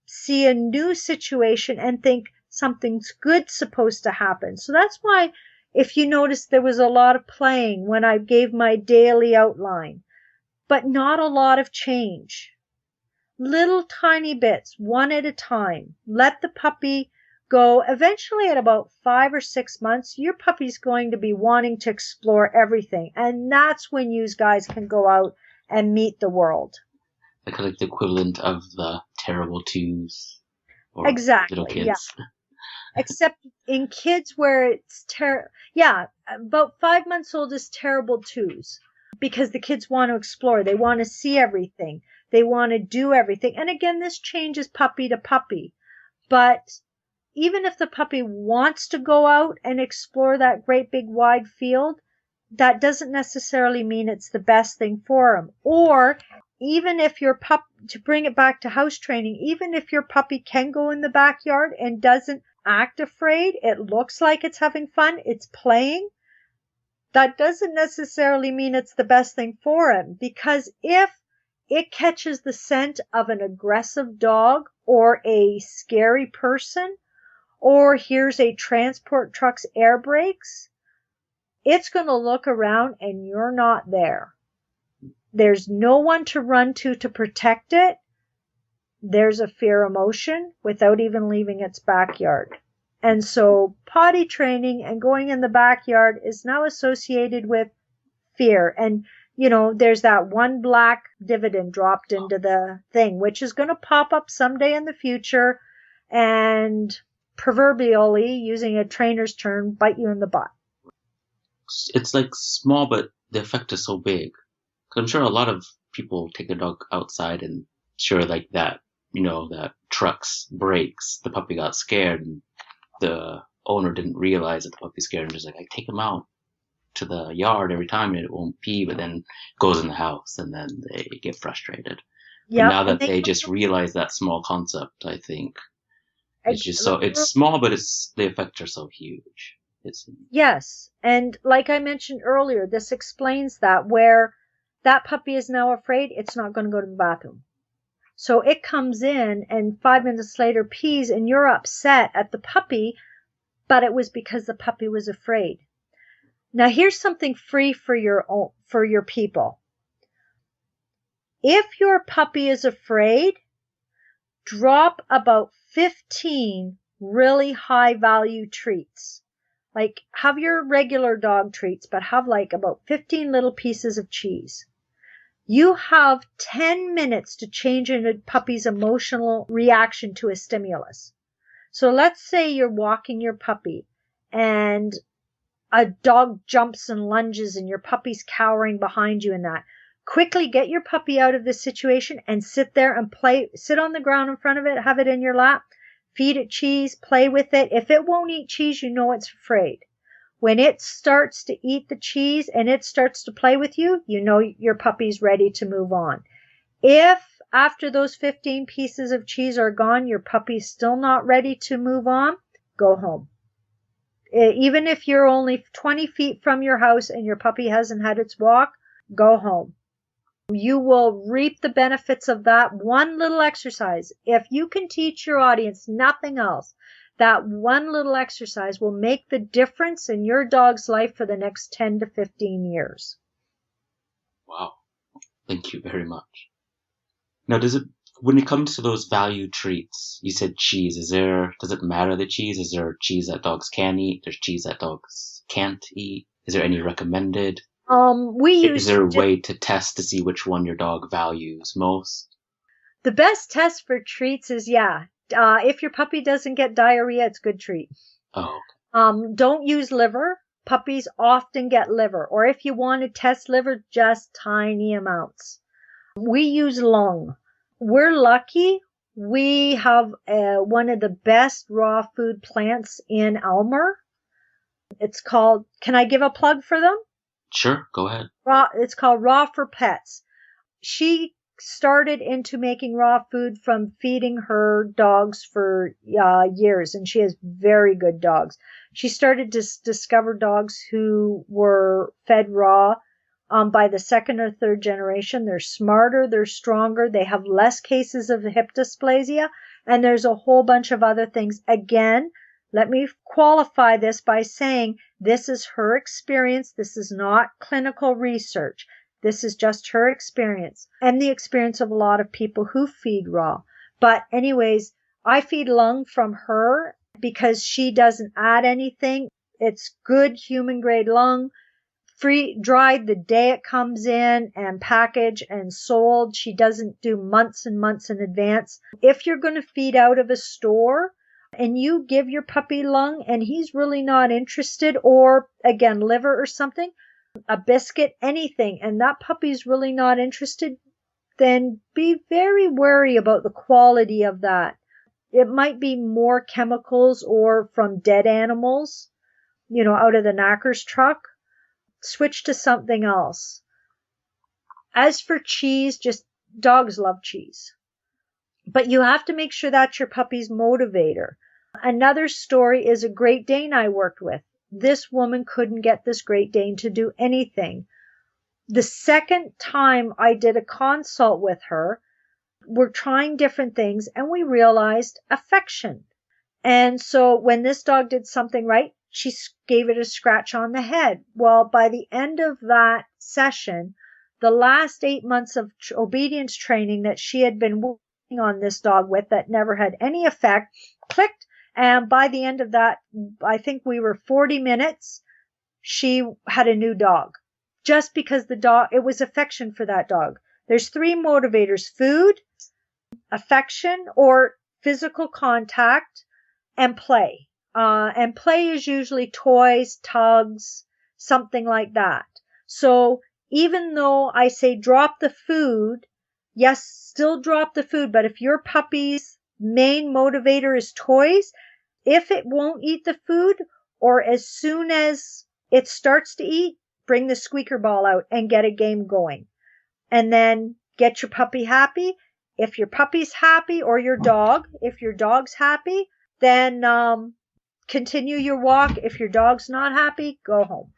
see a new situation and think something's good supposed to happen. So that's why, if you notice, there was a lot of playing when I gave my daily outline, but not a lot of change. Little tiny bits, one at a time. Let the puppy go. Eventually, at about 5 or 6 months, your puppy's going to be wanting to explore everything. And that's when you guys can go out and meet the world. Like the equivalent of the terrible twos. Or Exactly. Little kids. Yeah. Except in kids where it's about 5 months old is terrible twos, because the kids want to explore. They want to see everything. They want to do everything. And again, this changes puppy to puppy. But even if the puppy wants to go out and explore that great big wide field, that doesn't necessarily mean it's the best thing for him. Or even if your pup, to bring it back to house training, even if your puppy can go in the backyard and doesn't act afraid, it looks like it's having fun, it's playing, that doesn't necessarily mean it's the best thing for him. Because if it catches the scent of an aggressive dog or a scary person, or hears a transport truck's air brakes, it's going to look around and you're not there. There's no one to run to protect it. There's a fear emotion without even leaving its backyard. And so potty training and going in the backyard is now associated with fear. And, you know, there's that one black dividend dropped into the thing, which is going to pop up someday in the future and proverbially, using a trainer's term, bite you in the butt. It's like small, but the effect is so big. 'Cause I'm sure a lot of people take a dog outside and sure like that, you know, that truck's brakes, the puppy got scared and the owner didn't realize that the puppy's scared and just like, I take him out to the yard every time and it won't pee, but then goes in the house and then they get frustrated. Yeah. And now that they just realize that small concept, I think it's just so, it's small, but it's, the effects are so huge. Yes. And like I mentioned earlier, this explains that where that puppy is now afraid, it's not going to go to the bathroom. So it comes in and 5 minutes later pees and you're upset at the puppy, but it was because the puppy was afraid. Now here's something free for your people. If your puppy is afraid, drop about 15 really high value treats. Like, have your regular dog treats, but have like about 15 little pieces of cheese. You have 10 minutes to change a puppy's emotional reaction to a stimulus. So let's say you're walking your puppy and a dog jumps and lunges and your puppy's cowering behind you and that. Quickly get your puppy out of this situation and sit there and play. Sit on the ground in front of it, have it in your lap, feed it cheese, play with it. If it won't eat cheese, you know it's afraid. When it starts to eat the cheese and it starts to play with you, you know your puppy's ready to move on. If after those 15 pieces of cheese are gone, your puppy's still not ready to move on, go home. Even if you're only 20 feet from your house and your puppy hasn't had its walk, go home. You will reap the benefits of that one little exercise. If you can teach your audience nothing else, that one little exercise will make the difference in your dog's life for the next 10 to 15 years. Wow. Thank you very much. Now, when it comes to those value treats, you said cheese. Does it matter the cheese? Is there cheese that dogs can eat? There's cheese that dogs can't eat? Is there any recommended? Is there a way to test to see which one your dog values most? The best test for treats is, if your puppy doesn't get diarrhea, it's a good treat. Oh. Okay. Don't use liver. Puppies often get liver. Or if you want to test liver, just tiny amounts. We use lung. We're lucky. We have one of the best raw food plants in Elmer. It's called, can I give a plug for them? Sure, go ahead. It's called Raw for Pets. She started into making raw food from feeding her dogs for years, and she has very good dogs. She started to discover dogs who were fed raw by the second or third generation. They're smarter, they're stronger, they have less cases of hip dysplasia, and there's a whole bunch of other things. Again, let me qualify this by saying this is her experience. This is not clinical research. This is just her experience and the experience of a lot of people who feed raw. But anyways, I feed lung from her because she doesn't add anything. It's good human grade lung, free dried the day it comes in and packaged and sold. She doesn't do months and months in advance. If you're going to feed out of a store and you give your puppy lung and he's really not interested, or again, liver or something, a biscuit, anything, and that puppy's really not interested, then be very wary about the quality of that. It might be more chemicals or from dead animals, out of the knacker's truck. Switch to something else. As for cheese, just dogs love cheese. But you have to make sure that's your puppy's motivator. Another story is a Great Dane I worked with. This woman couldn't get this Great Dane to do anything. The second time I did a consult with her, we're trying different things and we realized affection. And so when this dog did something right, she gave it a scratch on the head. Well, by the end of that session, the last 8 months of obedience training that she had been working on this dog with that never had any effect clicked. And by the end of that, I think we were 40 minutes, she had a new dog. Just because the dog, it was affection for that dog. There's 3 motivators: food, affection or physical contact, and play. And play is usually toys, tugs, something like that. So even though I say drop the food, yes, still drop the food. But if your puppy's main motivator is toys, if it won't eat the food, or as soon as it starts to eat, bring the squeaker ball out and get a game going. And then get your puppy happy. If your puppy's happy, or your dog, if your dog's happy, then continue your walk. If your dog's not happy, go home.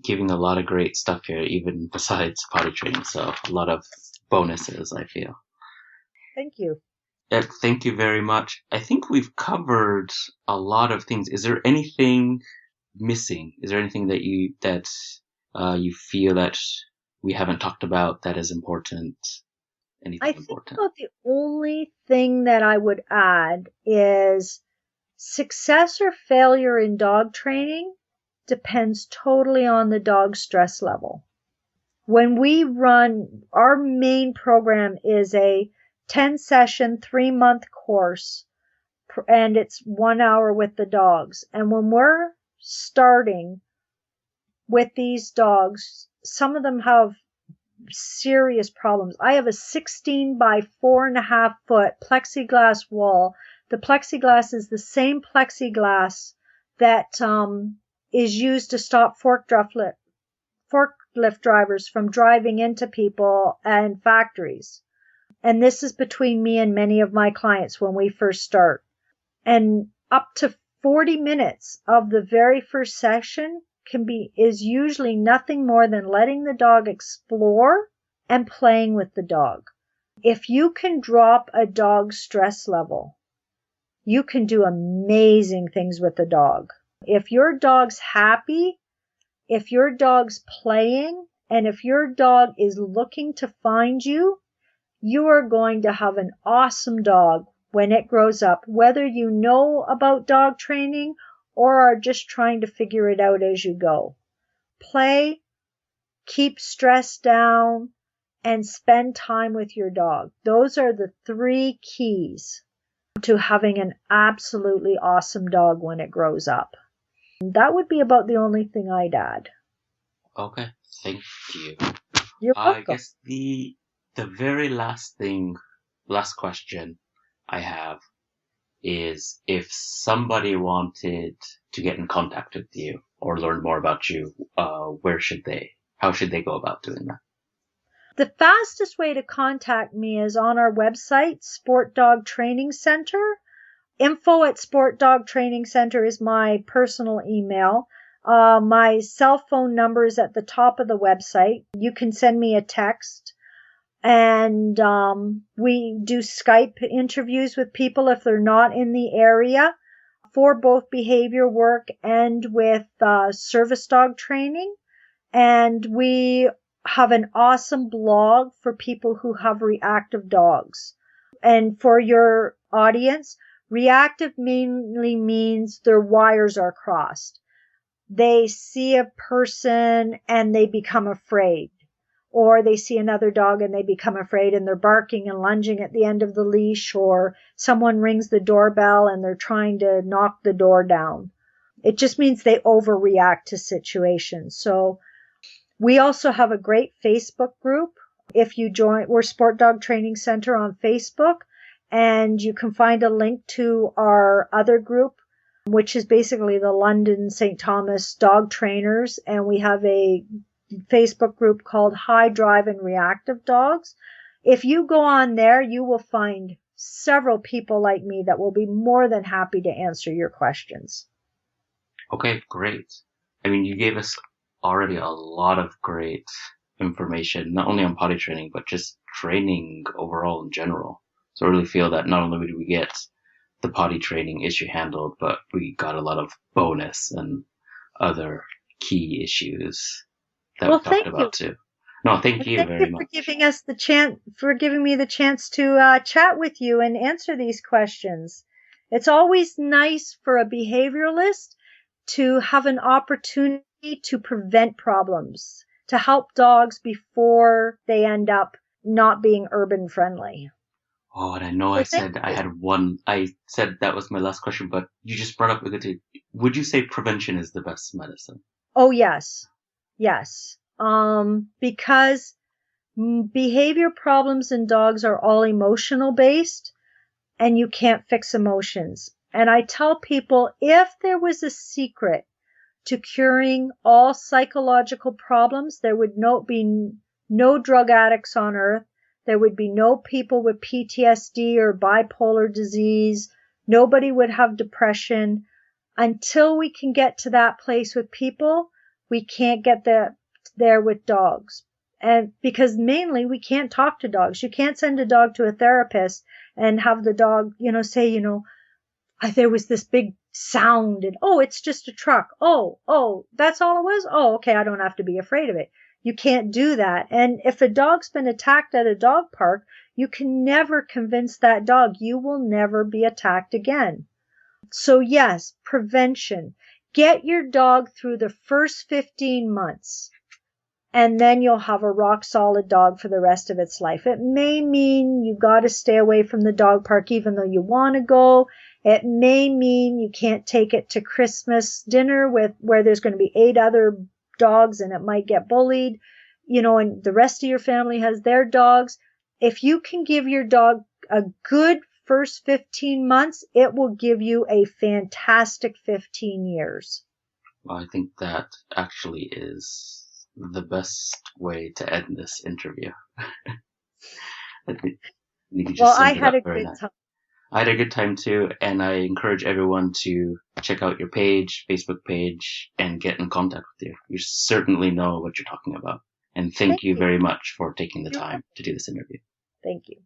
Giving a lot of great stuff here, even besides potty training. So a lot of bonuses, I feel. Thank you. Thank you very much. I think we've covered a lot of things. Is there anything missing? Is there anything that you feel that we haven't talked about that is important? Anything I think important? about the only thing that I would add is success or failure in dog training depends totally on the dog's stress level. When we run, our main program is a 10-session, 3-month course, and it's 1 hour with the dogs. And when we're starting with these dogs, some of them have serious problems. I have a 16 by 4.5 foot plexiglass wall. The plexiglass is the same plexiglass that is used to stop forklift drivers from driving into people and factories. And this is between me and many of my clients when we first start. And up to 40 minutes of the very first session is usually nothing more than letting the dog explore and playing with the dog. If you can drop a dog's stress level, you can do amazing things with the dog. If your dog's happy, if your dog's playing, and if your dog is looking to find you, you are going to have an awesome dog when it grows up, whether you know about dog training or are just trying to figure it out as you go. Play, keep stress down, and spend time with your dog. Those are the 3 keys to having an absolutely awesome dog when it grows up. That would be about the only thing I'd add. Okay, thank you. You're welcome. I guess the very last question I have is, if somebody wanted to get in contact with you or learn more about you, how should they go about doing that? The fastest way to contact me is on our website, Sport Dog Training Center. Info@Sport Dog Training Center is my personal email. My cell phone number is at the top of the website. You can send me a text. And we do Skype interviews with people if they're not in the area for both behavior work and with service dog training. And we have an awesome blog for people who have reactive dogs. And for your audience, reactive mainly means their wires are crossed. They see a person and they become afraid. Or they see another dog and they become afraid and they're barking and lunging at the end of the leash, or someone rings the doorbell and they're trying to knock the door down. It just means they overreact to situations. So we also have a great Facebook group. If you join, we're Sport Dog Training Center on Facebook, And you can find a link to our other group, which is basically the London St. Thomas Dog Trainers. And we have a Facebook group called High Drive and Reactive Dogs. If you go on there, you will find several people like me that will be more than happy to answer your questions. Okay, great. I mean, you gave us already a lot of great information, not only on potty training, but just training overall in general. So I really feel that not only did we get the potty training issue handled, but we got a lot of bonus and other key issues that we talked about too. No, thank you very much. Thank you for giving me the chance to chat with you and answer these questions. It's always nice for a behavioralist to have an opportunity to prevent problems, to help dogs before they end up not being urban friendly. Oh, and I know I said that was my last question, but you just brought up a good thing. Would you say prevention is the best medicine? Oh, yes. Yes. Because behavior problems in dogs are all emotional based and you can't fix emotions. And I tell people, if there was a secret to curing all psychological problems, there would be no drug addicts on earth. There would be no people with PTSD or bipolar disease. Nobody would have depression. Until we can get to that place with people, we can't get there with dogs. And because mainly we can't talk to dogs. You can't send a dog to a therapist and have the dog, say, there was this big sound and, oh, it's just a truck. Oh, that's all it was? Oh, okay, I don't have to be afraid of it. You can't do that. And if a dog's been attacked at a dog park, you can never convince that dog you will never be attacked again. So yes, prevention. Get your dog through the first 15 months. And then you'll have a rock solid dog for the rest of its life. It may mean you got to stay away from the dog park even though you want to go. It may mean you can't take it to Christmas dinner where there's going to be 8 other dogs and it might get bullied, and the rest of your family has their dogs. If you can give your dog a good first 15 months, it will give you a fantastic 15 years. Well, I think that actually is the best way to end this interview. I think you just I had a good time. I had a good time too, and I encourage everyone to check out your page, Facebook page, and get in contact with you. You certainly know what you're talking about. And thank you very much for taking the time to do this interview. Thank you.